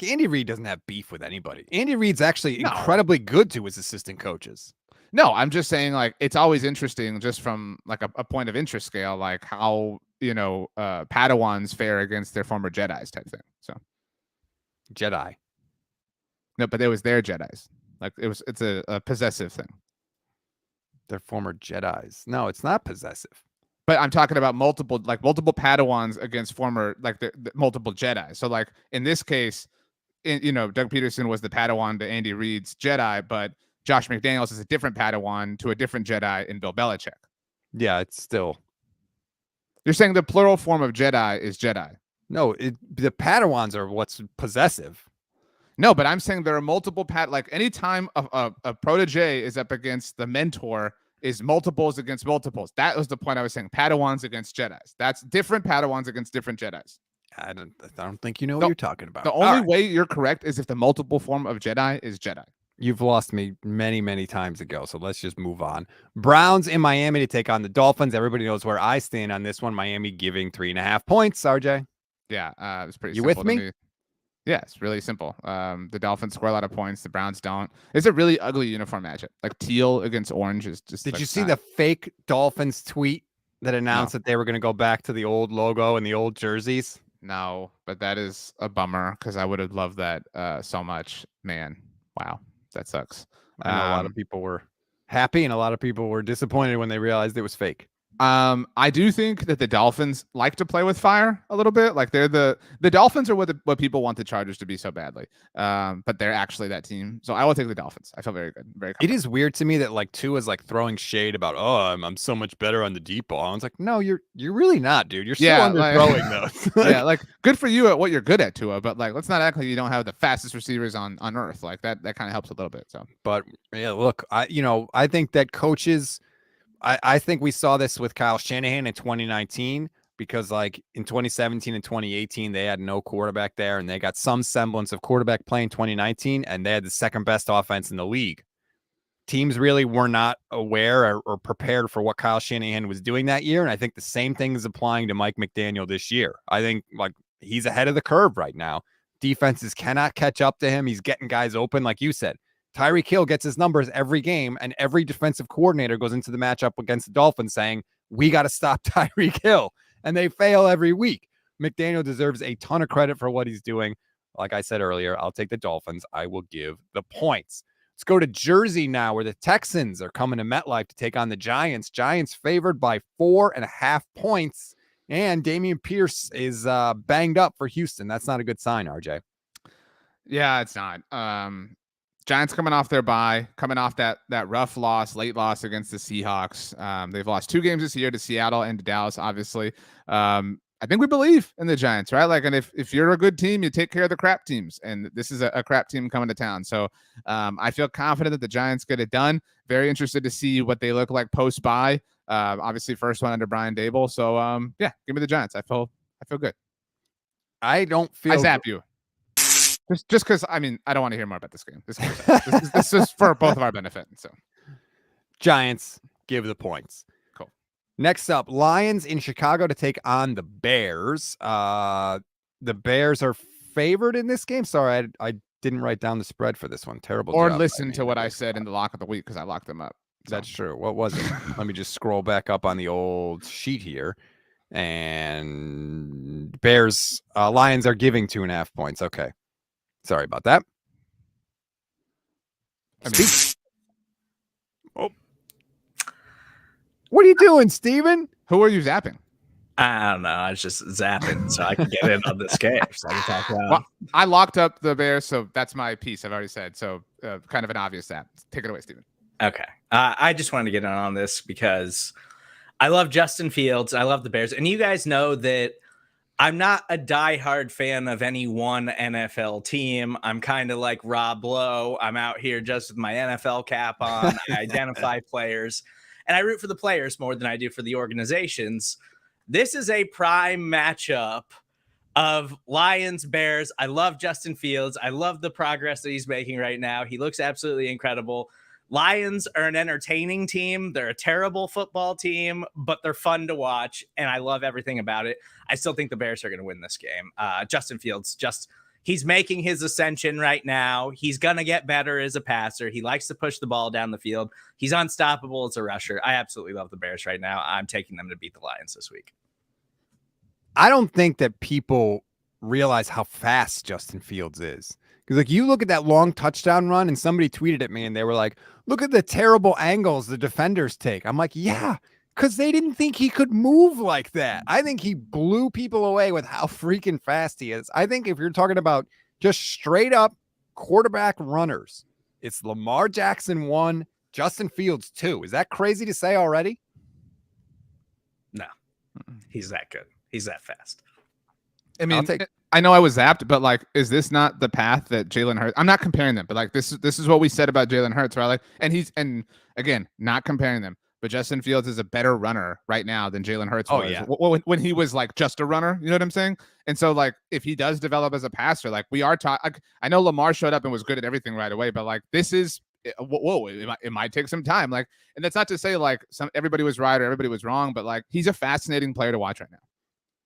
Andy Reid doesn't have beef with anybody. Andy Reid's actually incredibly good to his assistant coaches. No, I'm just saying it's always interesting just from a point of interest scale, how, Padawans fare against their former Jedis type thing. So. Jedi. No, but it was their Jedis. Like it's a possessive thing. They're former Jedis. No, it's not possessive. But I'm talking about multiple Padawans against former the multiple Jedi. So like in this case, Doug Peterson was the Padawan to Andy Reid's Jedi, but Josh McDaniels is a different Padawan to a different Jedi in Bill Belichick. Yeah, it's still. You're saying the plural form of Jedi is Jedi. No, the Padawans are what's possessive. No, but I'm saying there are multiple anytime a protege is up against the mentor is multiples against multiples. That was the point I was saying. Padawans against Jedis. That's different Padawans against different Jedis. I don't think you know what you're talking about. The only way you're correct is if the multiple form of Jedi is Jedi. You've lost me many, many times ago, so let's just move on. Browns in Miami to take on the Dolphins. Everybody knows where I stand on this one. Miami giving 3.5 points, RJ. Yeah, it's pretty you simple with to me. Yeah, it's really simple. The Dolphins score a lot of points. The Browns don't. It's a really ugly uniform matchup. Like teal against orange is just. Did you see the fake Dolphins tweet that announced that they were going to go back to the old logo and the old jerseys? No, but that is a bummer because I would have loved that so much. Man, wow, that sucks. I know a lot of people were happy and a lot of people were disappointed when they realized it was fake. I do think that the Dolphins like to play with fire a little bit. Like they're the Dolphins are what people want the Chargers to be so badly. But they're actually that team. So I will take the Dolphins. I feel very good. Very confident. It is weird to me that like Tua is like throwing shade about, I'm so much better on the deep ball. I was like, no, you're really not, dude. You're still underthrowing those. Yeah, like good for you at what you're good at, Tua, but like let's not act like you don't have the fastest receivers on earth. Like that kind of helps a little bit. So but yeah, look, I think that coaches I think we saw this with Kyle Shanahan in 2019 because like in 2017 and 2018, they had no quarterback there and they got some semblance of quarterback play in 2019 and they had the second best offense in the league. Teams really were not aware or prepared for what Kyle Shanahan was doing that year. And I think the same thing is applying to Mike McDaniel this year. I think like he's ahead of the curve right now. Defenses cannot catch up to him. He's getting guys open. Like you said, Tyreek Hill gets his numbers every game, and every defensive coordinator goes into the matchup against the Dolphins saying, we got to stop Tyreek Hill, and they fail every week. McDaniel deserves a ton of credit for what he's doing. Like I said earlier, I'll take the Dolphins. I will give the points. Let's go to Jersey now, where the Texans are coming to MetLife to take on the Giants. Giants favored by 4.5 points, and Damian Pierce is banged up for Houston. That's not a good sign, RJ. Yeah, it's not. Giants coming off their bye, coming off that rough late loss against the Seahawks. They've lost 2 games this year to Seattle and to Dallas, obviously. I think we believe in the Giants, right? Like, and if you're a good team, you take care of the crap teams, and this is a crap team coming to town. So I feel confident that the Giants get it done. Very interested to see what they look like post-bye. Obviously, first one under Brian Dable. So yeah, give me the Giants. I feel good. I don't feel. I zap you. Just because, I mean, I don't want to hear more about this game. This is for both of our benefit. So, Giants give the points. Cool. Next up, Lions in Chicago to take on the Bears. The Bears are favored in this game. Sorry, I didn't write down the spread for this one. Terrible. Or listen to what I said in the lock of the week because I locked them up. So. That's true. What was it? Let me just scroll back up on the old sheet here. And Bears, Lions are giving 2.5 points. Okay. Sorry about that. What are you doing, Steven? Who are you zapping? I don't know. I was just zapping so I can get in on this game. So I can talk about. Well, I locked up the Bears, so that's my piece. I've already said. So kind of an obvious zap. Take it away, Steven. Okay. I just wanted to get in on this because I love Justin Fields. I love the Bears. And you guys know that I'm not a diehard fan of any one NFL team. I'm kind of like Rob Lowe. I'm out here just with my NFL cap on. I identify players, and I root for the players more than I do for the organizations. This is a prime matchup of Lions, Bears. I love Justin Fields. I love the progress that he's making right now. He looks absolutely incredible. Lions are an entertaining team. They're a terrible football team, but they're fun to watch, and I love everything about it. I still think the Bears are going to win this game. Justin Fields, he's making his ascension right now. He's going to get better as a passer. He likes to push the ball down the field. He's unstoppable as a rusher. I absolutely love the Bears right now. I'm taking them to beat the Lions this week. I don't think that people realize how fast Justin Fields is. Because like you look at that long touchdown run, and somebody tweeted at me and they were like, look at the terrible angles the defenders take. I'm like, yeah, because they didn't think he could move like that. I think he blew people away with how freaking fast he is. I think if you're talking about just straight up quarterback runners, it's Lamar Jackson 1, Justin Fields 2. Is that crazy to say already? No, he's that good. He's that fast. I mean, I know I was zapped, but like, is this not the path that Jalen Hurts? I'm not comparing them, but like this is what we said about Jalen Hurts, right? Like, and again, not comparing them, but Justin Fields is a better runner right now than Jalen Hurts was. Yeah. When he was like just a runner, you know what I'm saying? And so like, if he does develop as a passer, like we are taught. Like, I know Lamar showed up and was good at everything right away, but like this is. Whoa, it might take some time. Like, and that's not to say like everybody was right or everybody was wrong, but like he's a fascinating player to watch right now.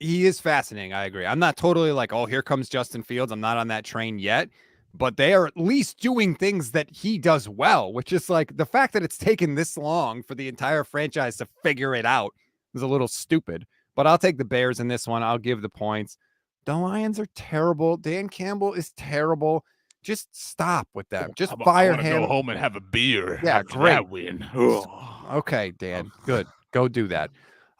He is fascinating. I agree. I'm not totally like, oh, here comes Justin Fields. I'm not on that train yet, but they are at least doing things that he does well, which is like the fact that it's taken this long for the entire franchise to figure it out is a little stupid, but I'll take the Bears in this one. I'll give the points. The Lions are terrible. Dan Campbell is terrible. Just stop with them. Just fire him. Go home and have a beer. Yeah, great. That win. Okay, Dan. Good. Go do that.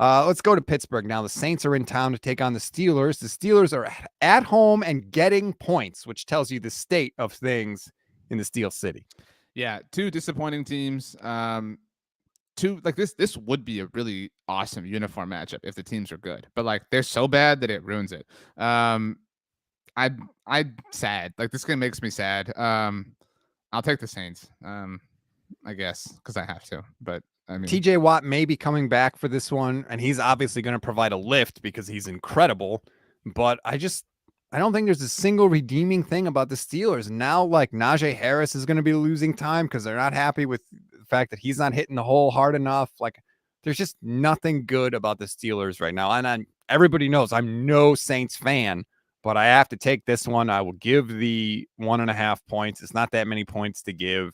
Let's go to Pittsburgh now. The Saints are in town to take on the Steelers. The Steelers are at home and getting points, which tells you the state of things in the Steel City. Yeah, two disappointing teams. Two like this would be a really awesome uniform matchup if the teams are good, but like they're so bad that it ruins it. I'm sad. Like this game makes me sad. I'll take the Saints. I guess because I have to. But I mean, TJ Watt may be coming back for this one, and he's obviously going to provide a lift because he's incredible. But I don't think there's a single redeeming thing about the Steelers. Now, like Najee Harris is going to be losing time because they're not happy with the fact that he's not hitting the hole hard enough. Like there's just nothing good about the Steelers right now. And everybody knows I'm no Saints fan. But I have to take this one. I will give the 1.5 points. It's not that many points to give.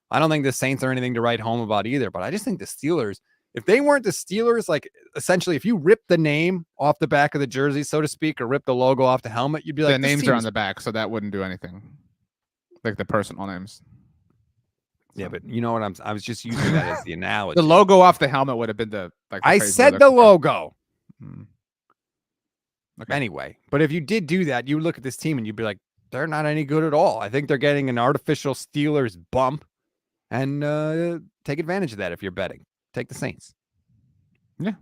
I don't think the Saints are anything to write home about either, but I just think the Steelers, if they weren't the Steelers, like essentially if you rip the name off the back of the jersey, so to speak, or rip the logo off the helmet, you'd be like, the names are on the back, so that wouldn't do anything. Like the personal names. Yeah, but you know what I was just using that as the analogy. The logo off the helmet would have been the I said the logo. Okay. Anyway, but if you did do that, you would look at this team and you'd be like, they're not any good at all. I think they're getting an artificial Steelers bump, and take advantage of that if you're betting. Take the Saints. Yeah.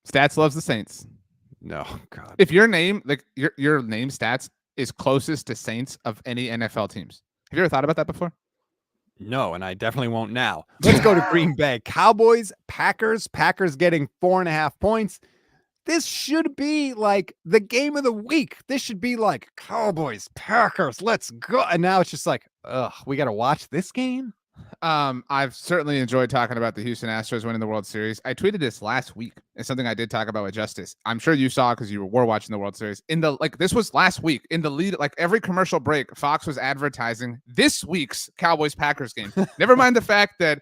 Stats loves the Saints. No, God. If your name, like your name stats is closest to Saints of any NFL teams. Have you ever thought about that before? No, and I definitely won't now. Let's go to Green Bay. Cowboys, Packers. Packers getting 4.5 points. This should be like the game of the week. This should be like Cowboys, Packers, let's go. And now it's just like, we got to watch this game. I've certainly enjoyed talking about the Houston Astros winning the World Series. I tweeted this last week. It's something I did talk about with Justice. I'm sure you saw because you were watching the World Series. This was last week in the lead, like every commercial break, Fox was advertising this week's Cowboys Packers game. Never mind the fact that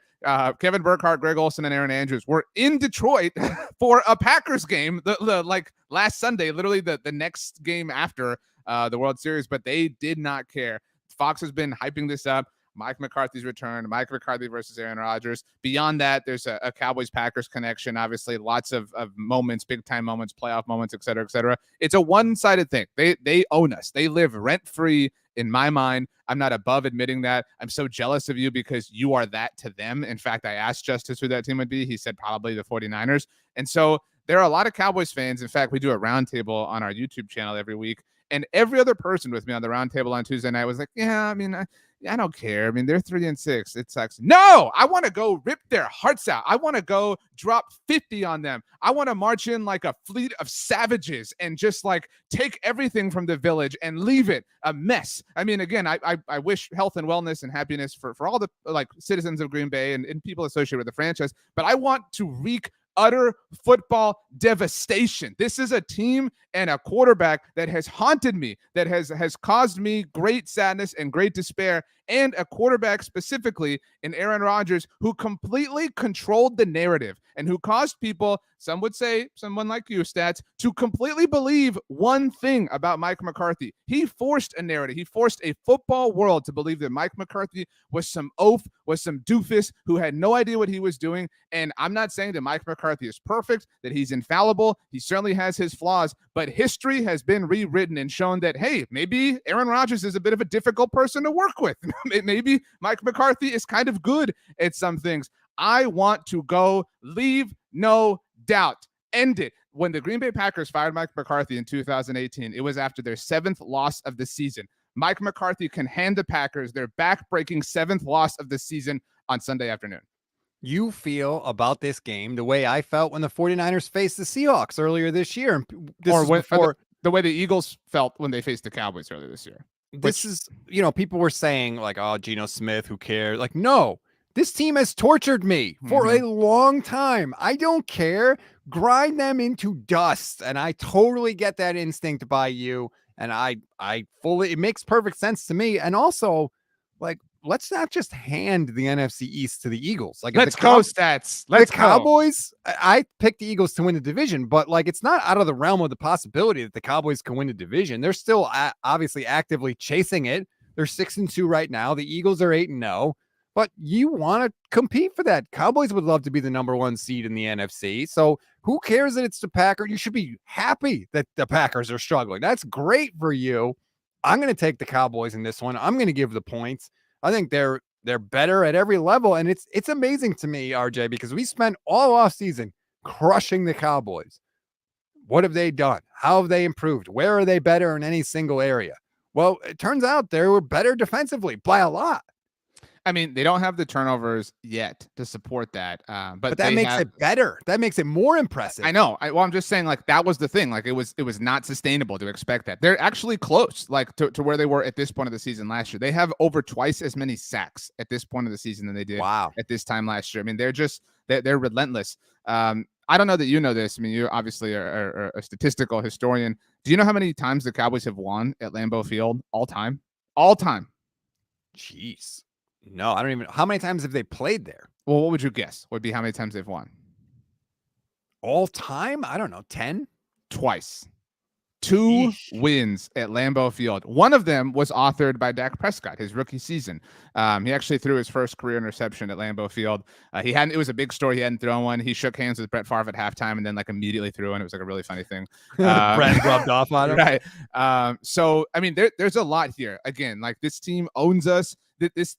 Kevin Burkhardt, Greg Olsen, and Aaron Andrews were in Detroit for a Packers game, the like last Sunday, literally the next game after the World Series, but they did not care. Fox has been hyping this up. Mike McCarthy's return, Mike McCarthy versus Aaron Rodgers. Beyond that, there's a Cowboys-Packers connection. Obviously, lots of moments, big-time moments, playoff moments, et cetera, et cetera. It's a one-sided thing. They own us. They live rent-free in my mind. I'm not above admitting that. I'm so jealous of you because you are that to them. In fact, I asked Justice who that team would be. He said probably the 49ers. And so there are a lot of Cowboys fans. In fact, we do a roundtable on our YouTube channel every week. And every other person with me on the roundtable on Tuesday night was like, yeah, I mean, I don't care. I mean, they're 3-6. It sucks. No, I want to go rip their hearts out. I want to go drop 50 on them. I want to march in like a fleet of savages and just like take everything from the village and leave it a mess. I mean, again, I wish health and wellness and happiness for all the like citizens of Green Bay and people associated with the franchise, but I want to wreak utter football devastation. This is a team and a quarterback that has haunted me, that has caused me great sadness and great despair. and a quarterback specifically in Aaron Rodgers who completely controlled the narrative and who caused people, some would say, someone like you, Stats, to completely believe one thing about Mike McCarthy. He forced a narrative. He forced a football world to believe that Mike McCarthy was some oaf, was some doofus who had no idea what he was doing. And I'm not saying that Mike McCarthy is perfect, that he's infallible. He certainly has his flaws, but history has been rewritten and shown that, hey, maybe Aaron Rodgers is a bit of a difficult person to work with. Maybe Mike McCarthy is kind of good at some things. I want to go leave no doubt. End it. When the Green Bay Packers fired Mike McCarthy in 2018, it was after their 7th loss of the season. Mike McCarthy can hand the Packers their back-breaking 7th loss of the season on Sunday afternoon. You feel about this game the way I felt when the 49ers faced the Seahawks earlier this year. Or the way the Eagles felt when they faced the Cowboys earlier this year. This is, people were saying like, oh, Geno Smith, who cares? Like, no, this team has tortured me for a long time. I don't care. Grind them into dust. And I totally get that instinct by you. And I fully, it makes perfect sense to me. And also, like, let's not just hand the NFC East to the Eagles. Like, let's go, Stats. Let's go. Cowboys, I picked the Eagles to win the division, but like, it's not out of the realm of the possibility that the Cowboys can win the division. They're still obviously actively chasing it. They're 6-2 right now. The Eagles are 8-0, but you want to compete for that. Cowboys would love to be the number 1 seed in the NFC. So who cares that it's the Packers? You should be happy that the Packers are struggling. That's great for you. I'm going to take the Cowboys in this one. I'm going to give the points. I think they're better at every level. And it's amazing to me, RJ, because we spent all off season crushing the Cowboys. What have they done? How have they improved? Where are they better in any single area? Well, it turns out they were better defensively by a lot. I mean, they don't have the turnovers yet to support that. But that makes it better. That makes it more impressive. I know. I'm just saying, like, that was the thing. Like, it was not sustainable to expect that. They're actually close, like, to where they were at this point of the season last year. They have over twice as many sacks at this point of the season than they did at this time last year. I mean, they're relentless. I don't know that you know this. I mean, you obviously are a statistical historian. Do you know how many times the Cowboys have won at Lambeau Field all time? All time. Jeez. No, I don't even. How many times have they played there? Well, what would you guess? Would be how many times they've won? All time? I don't know. 10? Twice. 2 wins at Lambeau Field. One of them was authored by Dak Prescott, his rookie season. He actually threw his first career interception at Lambeau Field. It was a big story. He hadn't thrown one. He shook hands with Brett Favre at halftime and then like immediately threw one. It was like a really funny thing. Brett rubbed off on him. Right. So, I mean, there's a lot here. Again, like, this team owns us. This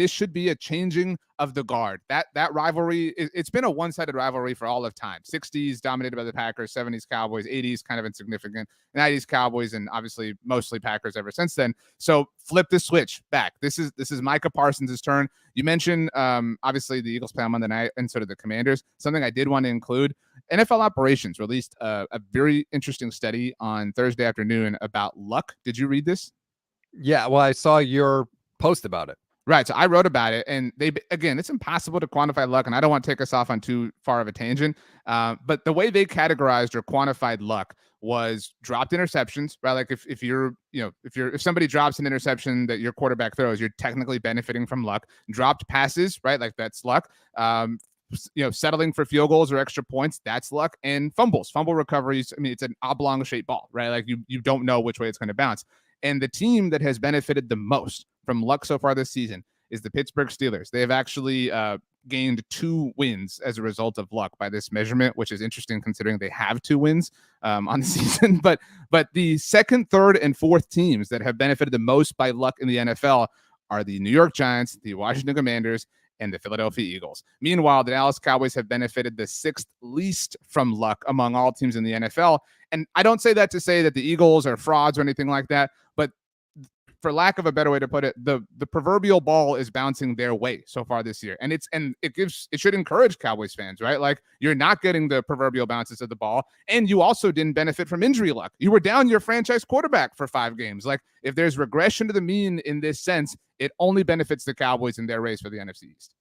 should be a changing of the guard. That rivalry, it's been a one-sided rivalry for all of time. 60s dominated by the Packers, 70s Cowboys, 80s kind of insignificant, 90s Cowboys, and obviously mostly Packers ever since then. So flip the switch back. This is Micah Parsons' turn. You mentioned obviously the Eagles play on Monday night, and so did the Commanders. Something I did want to include: NFL Operations released a very interesting study on Thursday afternoon about luck. Did you read this? Yeah, well, I saw your post about it. Right. So I wrote about it, and it's impossible to quantify luck, and I don't want to take us off on too far of a tangent. But the way they categorized or quantified luck was dropped interceptions, right? Like if somebody drops an interception that your quarterback throws, you're technically benefiting from luck. Dropped passes, right? Like, that's luck. Settling for field goals or extra points, that's luck. And fumble recoveries. I mean, it's an oblong shaped ball, right? Like, you don't know which way it's going to bounce. And the team that has benefited the most from luck so far this season is the Pittsburgh Steelers. They have actually gained 2 wins as a result of luck by this measurement, which is interesting considering they have 2 wins on the season. But the second, third, and fourth teams that have benefited the most by luck in the NFL are the New York Giants, the Washington Commanders, and the Philadelphia Eagles. Meanwhile, the Dallas Cowboys have benefited the 6th least from luck among all teams in the NFL. And I don't say that to say that the Eagles are frauds or anything like that, but for lack of a better way to put it, the proverbial ball is bouncing their way so far this year. And it should encourage Cowboys fans, right? Like, you're not getting the proverbial bounces of the ball, and you also didn't benefit from injury luck. You were down your franchise quarterback for 5 games. Like, if there's regression to the mean in this sense, it only benefits the Cowboys in their race for the NFC East.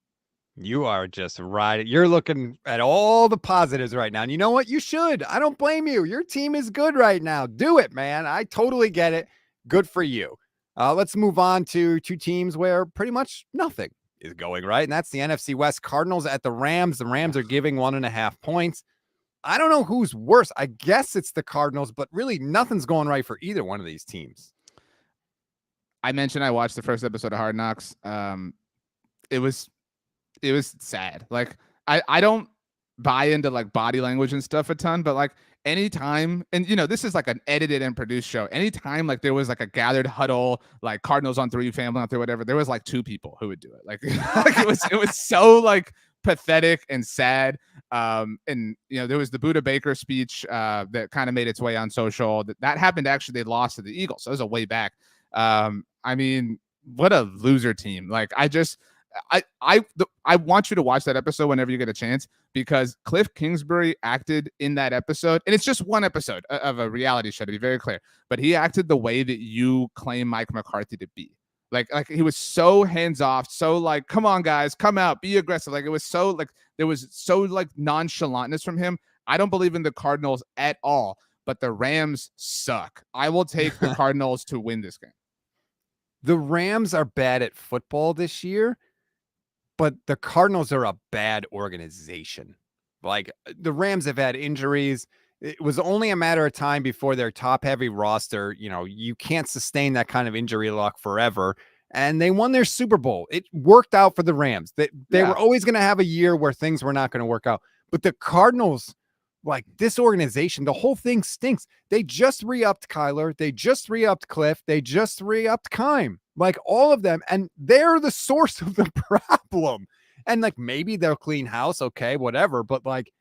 You are just right. You're looking at all the positives right now. And you know what? You should. I don't blame you. Your team is good right now. Do it, man. I totally get it. Good for you. Let's move on to two teams where pretty much nothing is going right, and that's the NFC West. Cardinals at the Rams. The Rams are giving 1.5 points. I don't know who's worse. I guess it's the Cardinals, but really nothing's going right for either one of these teams. I mentioned I watched the first episode of Hard Knocks. It was sad. Like I don't buy into like body language and stuff a ton, but like anytime, and this is like an edited and produced show. Anytime like there was like a gathered huddle, like Cardinals on 3, family on 3, whatever, there was like 2 people who would do it. Like, like it was so like pathetic and sad. And there was the Buda Baker speech that kind of made its way on social. That happened actually. They lost to the Eagles, so it was a way back. I mean, what a loser team. Like I want you to watch that episode whenever you get a chance, because Cliff Kingsbury acted in that episode, and it's just one episode of a reality show, to be very clear, but he acted the way that you claim Mike McCarthy to be. Like he was so hands off, so like, come on guys, come out, be aggressive. Like it was so like, there was so like nonchalantness from him. I don't believe in the Cardinals at all, but the Rams suck. I will take the Cardinals to win this game. The Rams are bad at football this year, but the Cardinals are a bad organization. Like the Rams have had injuries. It was only a matter of time before their top heavy roster. You can't sustain that kind of injury luck forever. And they won their Super Bowl. It worked out for the Rams. They were always going to have a year where things were not going to work out. But the Cardinals, like this organization, the whole thing stinks. They just re-upped Kyler. They just re-upped Cliff. They just re-upped Keim. Like all of them. And they're the source of the problem. And like maybe they'll clean house. Okay, whatever. But like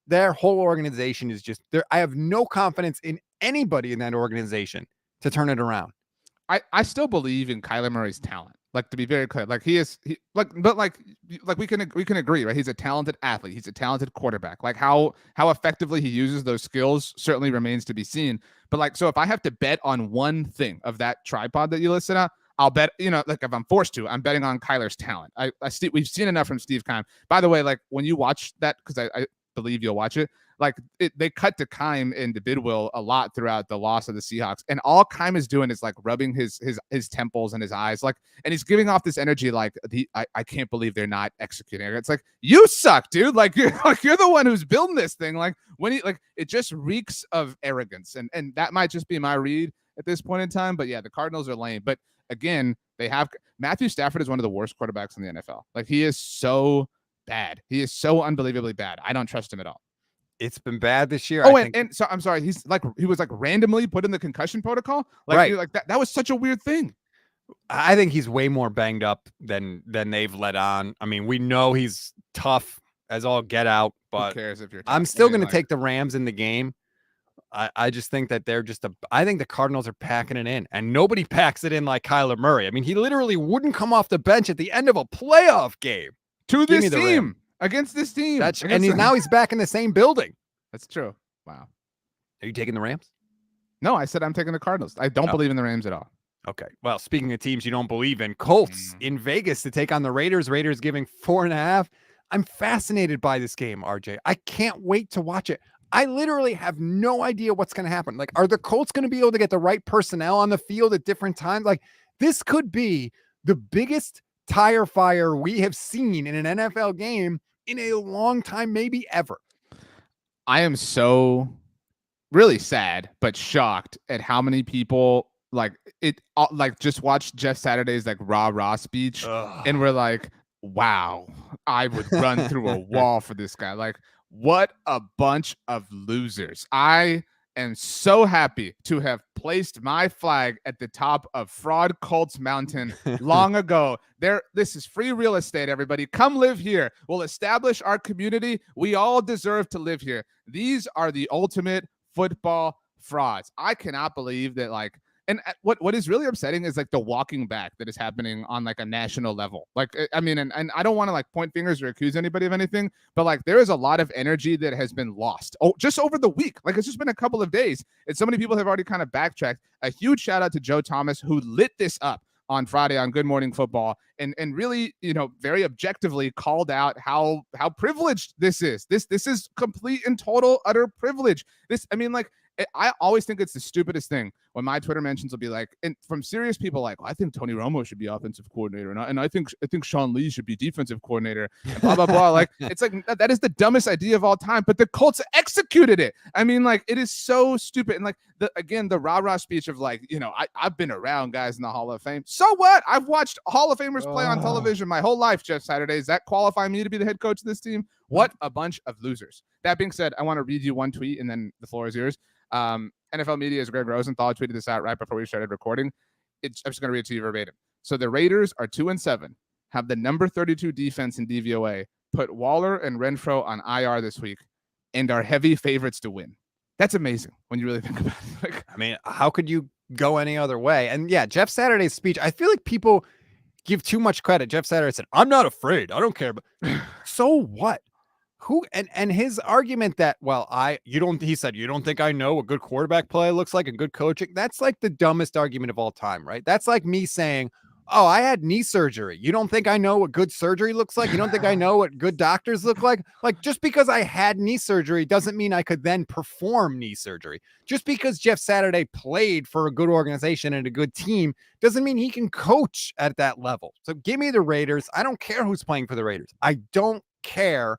their whole organization is just there. I have no confidence in anybody in that organization to turn it around. I still believe in Kyler Murray's talent. Like, to be very clear, like we can agree, right? He's a talented athlete. He's a talented quarterback. Like how effectively he uses those skills certainly remains to be seen. But like, so if I have to bet on one thing of that tripod that you listed out, I'll bet, like if I'm forced to, I'm betting on Kyler's talent. We've seen enough from Steve Keim. By the way, like when you watch that, because I believe you'll watch it, like they cut to Keim and to Bidwill a lot throughout the loss of the Seahawks, and all Keim is doing is like rubbing his temples and his eyes, like, and he's giving off this energy like I can't believe they're not executing. It's like, you suck, dude. Like you're the one who's building this thing. Like when he, like, it just reeks of arrogance, and that might just be my read at this point in time. But yeah, the Cardinals are lame. But again, they have Matthew Stafford is one of the worst quarterbacks in the NFL. Like he is so bad. He is so unbelievably bad. I don't trust him at all. It's been bad this year. Oh, and so I'm sorry. He was like randomly put in the concussion protocol. Like, right. Like that was such a weird thing. I think he's way more banged up than they've let on. I mean, we know he's tough as all get out, but who cares if you're tough? I'm still going to take the Rams in the game. I just think that they're I think the Cardinals are packing it in, and nobody packs it in like Kyler Murray. I mean, he literally wouldn't come off the bench at the end of a playoff game to this team. Against this team. Now he's back in the same building. That's true. Wow. Are you taking the Rams? No, I said I'm taking the Cardinals. I don't believe in the Rams at all. Okay. Well, speaking of teams you don't believe in, Colts in Vegas to take on the Raiders. Raiders giving 4.5. I'm fascinated by this game, RJ. I can't wait to watch it. I literally have no idea what's going to happen. Like, are the Colts going to be able to get the right personnel on the field at different times? Like, this could be the biggest tire fire we have seen in an NFL game in a long time, maybe ever. I am so really sad, but shocked at how many people like just watched Jeff Saturday's like rah speech. And we're like, wow, I would run through a wall for this guy. Like, what a bunch of losers. I am so happy to have placed my flag at the top of Fraud Colts Mountain long ago. This is free real estate, everybody. Come live here. We'll establish our community. We all deserve to live here. These are the ultimate football frauds. I cannot believe that, like, and what is really upsetting is like the walking back that is happening on like a national level. Like, I mean, and I don't want to like point fingers or accuse anybody of anything, but like there is a lot of energy that has been lost. Oh, just over the week. Like it's just been a couple of days. And so many people have already kind of backtracked. A huge shout out to Joe Thomas, who lit this up on Friday on Good Morning Football and really, very objectively called out how privileged this is. This is complete and total utter privilege. I always think it's the stupidest thing when my Twitter mentions will be like, and from serious people like, well, I think Tony Romo should be offensive coordinator, and I think Sean Lee should be defensive coordinator, and blah blah blah. Like, it's like that is the dumbest idea of all time, but the Colts executed it. I mean, like, it is so stupid. And like the rah-rah speech of like, I've been around guys in the Hall of Fame. So what? I've watched Hall of Famers play on television my whole life, Jeff Saturday. Does that qualify me to be the head coach of this team? What a bunch of losers. That being said, I want to read you one tweet and then the floor is yours. NFL Media's Greg Rosenthal tweeted this out right before we started recording. I'm just going to read it to you verbatim. So the Raiders are 2-7, have the number 32 defense in DVOA, put Waller and Renfro on IR this week, and are heavy favorites to win. That's amazing when you really think about it. Like, I mean, how could you go any other way? And yeah, Jeff Saturday's speech, I feel like people give too much credit. Jeff Saturday said, I'm not afraid. I don't care. But so what? Who and his argument that, well, he said, you don't think I know what good quarterback play looks like and good coaching? That's like the dumbest argument of all time, right? That's like me saying, oh, I had knee surgery. You don't think I know what good surgery looks like? You don't think I know what good doctors look like? Like, just because I had knee surgery doesn't mean I could then perform knee surgery. Just because Jeff Saturday played for a good organization and a good team doesn't mean he can coach at that level. So give me the Raiders. I don't care who's playing for the Raiders. I don't care.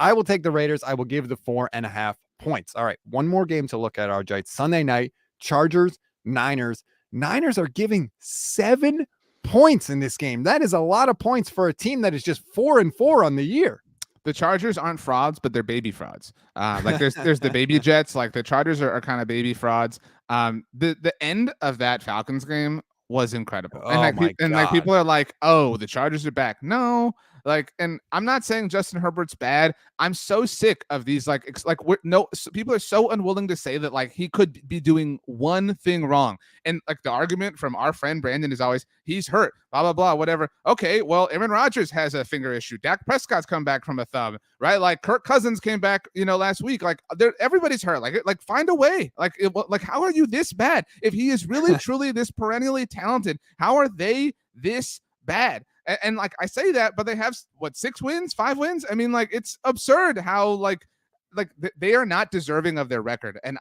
I will take the Raiders. I will give the 4.5 points. All right. One more game to look at, RJ. Sunday night, Chargers, Niners. Niners are giving 7 points in this game. That is a lot of points for a team that is just 4-4 on the year. The Chargers aren't frauds, but they're baby frauds. Like there's the baby Jets. Like the Chargers are kind of baby frauds. The end of that Falcons game was incredible. And people are like, oh, the Chargers are back. No. Like, and I'm not saying Justin Herbert's bad. I'm so sick of these, people are so unwilling to say that like he could be doing one thing wrong. And like the argument from our friend Brandon is always, he's hurt, blah, blah, blah, whatever. Okay, well, Aaron Rodgers has a finger issue. Dak Prescott's come back from a thumb, right? Like Kirk Cousins came back, last week. Like everybody's hurt. Like find a way. Like how are you this bad? If he is really, truly this perennially talented, how are they this bad? And like I say that, but they have 6 wins, 5 wins. I mean, like it's absurd how like they are not deserving of their record. And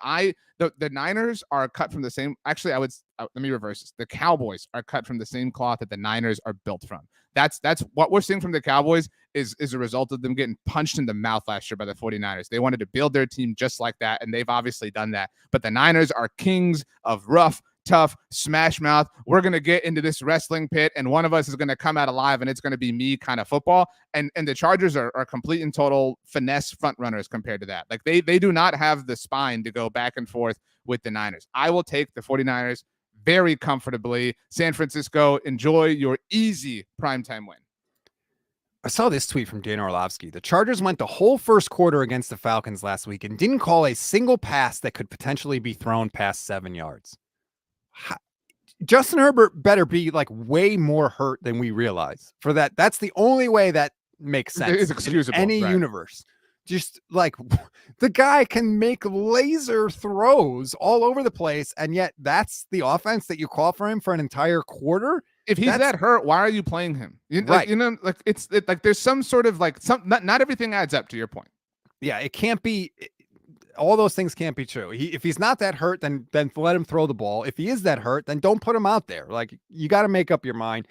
the Niners are cut from the same. Actually, let me reverse this. The Cowboys are cut from the same cloth that the Niners are built from. That's what we're seeing from the Cowboys is a result of them getting punched in the mouth last year by the 49ers. They wanted to build their team just like that, and they've obviously done that. But the Niners are kings of rough, tough, smash mouth. We're going to get into this wrestling pit and one of us is going to come out alive and it's going to be me kind of football. And the Chargers are complete and total finesse front runners compared to that. Like they do not have the spine to go back and forth with the Niners. I will take the 49ers very comfortably. San Francisco, enjoy your easy primetime win. I saw this tweet from Dan Orlovsky. The Chargers went the whole first quarter against the Falcons last week and didn't call a single pass that could potentially be thrown past 7 yards. Justin Herbert better be like way more hurt than we realize for that. That's the only way that makes sense. It is excusable. In any universe. Just like the guy can make laser throws all over the place. And yet that's the offense that you call for him for an entire quarter. If he's that hurt, why are you playing him? Right. There's some sort of like not everything adds up to your point. Yeah. It can't be. All those things can't be true. If he's not that hurt, then let him throw the ball. If he is that hurt, then don't put him out there. Like, you got to make up your mind.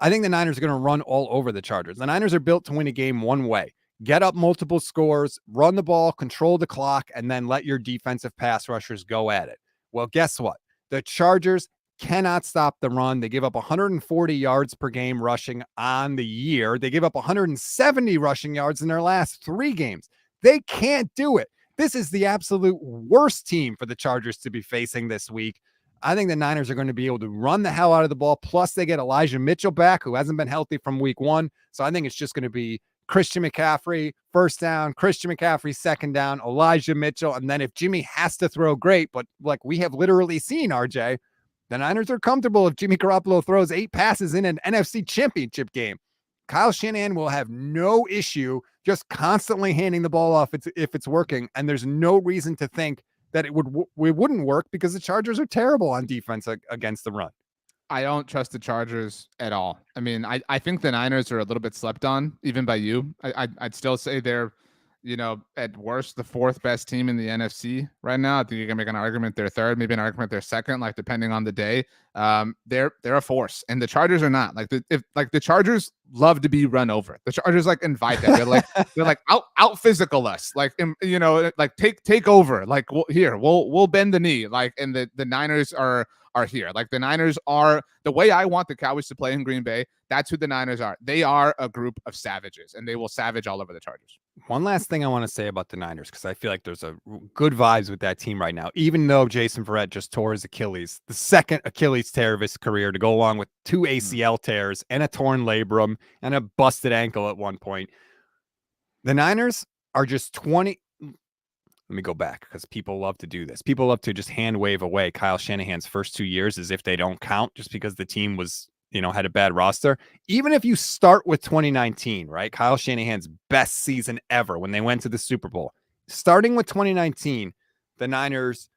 I think the Niners are going to run all over the Chargers. The Niners are built to win a game one way. Get up multiple scores, run the ball, control the clock, and then let your defensive pass rushers go at it. Well, guess what? The Chargers cannot stop the run. They give up 140 yards per game rushing on the year. They give up 170 rushing yards in their last 3 games. They can't do it. This is the absolute worst team for the Chargers to be facing this week. I think the Niners are going to be able to run the hell out of the ball. Plus, they get Elijah Mitchell back, who hasn't been healthy from week 1. So I think it's just going to be Christian McCaffrey, first down, Christian McCaffrey, second down, Elijah Mitchell. And then if Jimmy has to throw, great. But like we have literally seen, RJ, the Niners are comfortable if Jimmy Garoppolo throws 8 passes in an NFC championship game. Kyle Shanahan will have no issue just constantly handing the ball off if it's working. And there's no reason to think that it wouldn't work because the Chargers are terrible on defense against the run. I don't trust the Chargers at all. I mean, I think the Niners are a little bit slept on, even by you. I'd still say they're at worst, the fourth best team in the NFC right now. I think you can make an argument they're third, maybe an argument they're second, like depending on the day. They're a force, and the Chargers are not. Like the Chargers love to be run over. The Chargers like invite that. They're like out physical us. Like like take over. Like we'll bend the knee. Like and the Niners are here. Like the Niners are the way I want the Cowboys to play in Green Bay. That's who the Niners are. They are a group of savages, and they will savage all over the Chargers. One last thing I want to say about the Niners, because I feel like there's a good vibes with that team right now, even though Jason Verrett just tore his Achilles, the second Achilles tear of his career, to go along with 2 ACL tears and a torn labrum and a busted ankle at one point. The Niners are just 20. Let me go back, because people love to do this. People love to just hand wave away Kyle Shanahan's first 2 years as if they don't count, just because the team was, had a bad roster. Even if you start with 2019, right? Kyle Shanahan's best season ever when they went to the Super Bowl. Starting with 2019, the Niners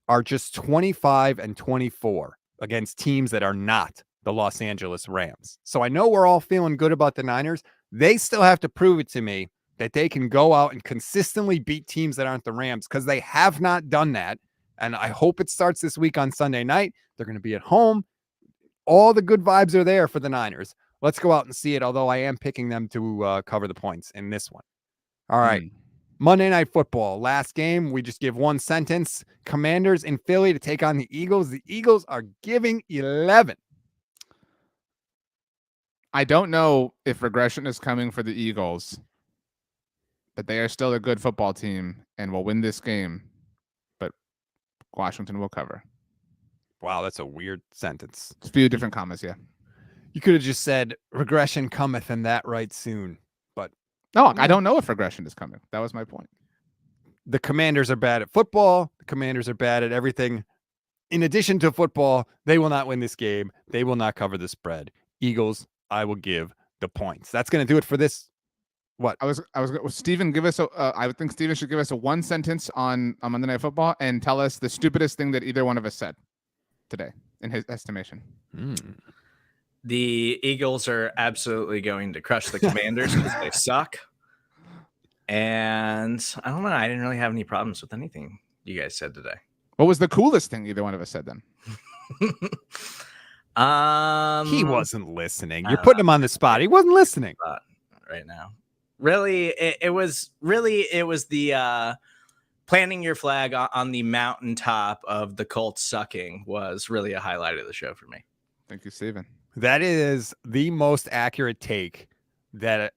are just 25-24 against teams that are not the Los Angeles Rams. So I know we're all feeling good about the Niners. They still have to prove it to me that they can go out and consistently beat teams that aren't the Rams, because they have not done that. And I hope it starts this week on Sunday night. They're going to be at home. All the good vibes are there for the Niners. Let's go out and see it, although I am picking them to cover the points in this one. All right. Monday Night Football. Last game, we just give one sentence. Commanders in Philly to take on the Eagles. The Eagles are giving 11. I don't know if regression is coming for the Eagles, but they are still a good football team and will win this game. But Washington will cover. Wow, that's a weird sentence. It's a few different commas, yeah. You could have just said regression cometh, and that right soon. But no, I don't know if regression is coming. That was my point. The Commanders are bad at football. The Commanders are bad at everything. In addition to football, they will not win this game. They will not cover the spread. Eagles, I will give the points. That's going to do it for this. What? Steven, give us I would think Steven should give us a one sentence on Monday Night Football and tell us the stupidest thing that either one of us said today, in his estimation. The Eagles are absolutely going to crush the Commanders because they suck. And I don't know. I didn't really have any problems with anything you guys said today. What was the coolest thing either one of us said then? He wasn't listening. You're putting him on the spot. He wasn't listening right now. Really, it was the planting your flag on the mountaintop of the Colts sucking was really a highlight of the show for me. Thank you, Steven. That is the most accurate take that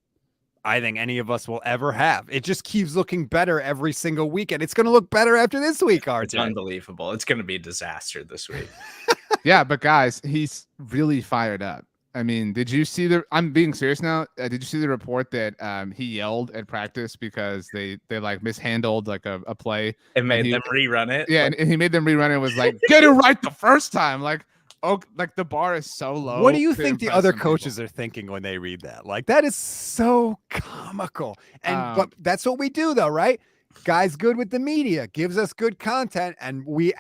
I think any of us will ever have. It just keeps looking better every single week, and it's going to look better after this week, RJ. It's unbelievable. It's going to be a disaster this week. Yeah, but guys, he's really fired up. I mean, did you see I'm being serious now. Did you see the report that he yelled at practice because they like mishandled like a play and made them rerun it? Yeah, and he made them rerun it. Was like, get it right the first time. Like, oh, like the bar is so low. What do you think the other coaches are thinking when they read that? Like, that is so comical. And but that's what we do, though, right? Guy's good with the media, gives us good content, and we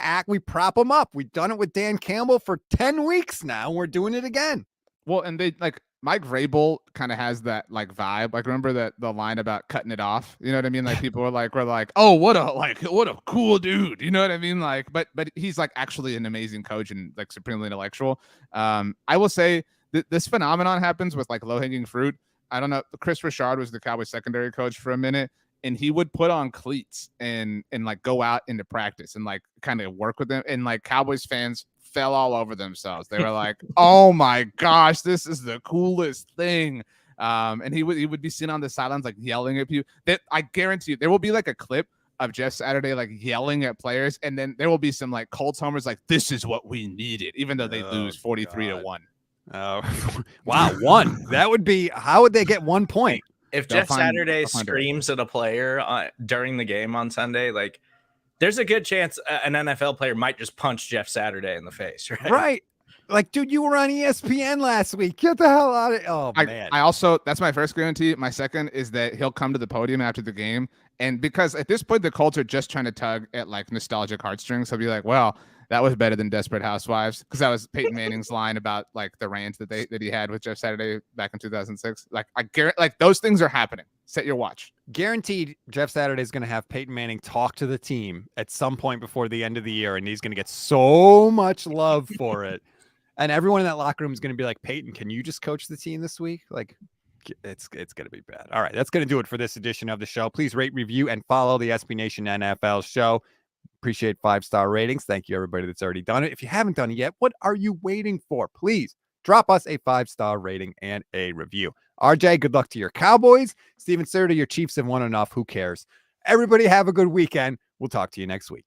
prop him up. We've done it with Dan Campbell for 10 weeks now. We're doing it again. Well, and they like Mike Vrabel kind of has that like vibe. Like, remember the line about cutting it off? You know what I mean? Like, people were like, oh, what a cool dude. You know what I mean? Like, but he's like actually an amazing coach and like supremely intellectual. I will say that this phenomenon happens with like low hanging fruit. I don't know. Chris Richard was the Cowboys secondary coach for a minute, and he would put on cleats and like go out into practice and like kind of work with them. And like Cowboys fans fell all over themselves. They were like, oh my gosh, this is the coolest thing. And he would be sitting on the sidelines like yelling at people. That I guarantee you there will be like a clip of Jeff Saturday like yelling at players, and then there will be some like Colts homers like, this is what we needed, even though they lose 43-1. Oh, wow, one. That would be, how would they get 1 point? If Jeff Saturday screams at a player during the game on Sunday, like, there's a good chance an NFL player might just punch Jeff Saturday in the face, right? Right. Like, dude, you were on ESPN last week. Get the hell out of it. Oh, man. I also, that's my first guarantee. My second is that he'll come to the podium after the game. And because at this point, the Colts are just trying to tug at like nostalgic heartstrings. He'll be like, well, that was better than Desperate Housewives. Because that was Peyton Manning's line about like the rant that he had with Jeff Saturday back in 2006. Like, I guarantee, like, those things are happening. Set your watch. Guaranteed Jeff Saturday is going to have Peyton Manning talk to the team at some point before the end of the year, and he's going to get so much love for it. And everyone in that locker room is going to be like, Peyton, can you just coach the team this week? Like, it's going to be bad. All right, that's going to do it for this edition of the show. Please rate, review, and follow the SB Nation NFL show. Appreciate 5-star ratings. Thank you, everybody that's already done it. If you haven't done it yet, what are you waiting for? Please drop us a 5-star rating and a review. RJ, good luck to your Cowboys. Steven Serta, your Chiefs have won enough. Who cares? Everybody have a good weekend. We'll talk to you next week.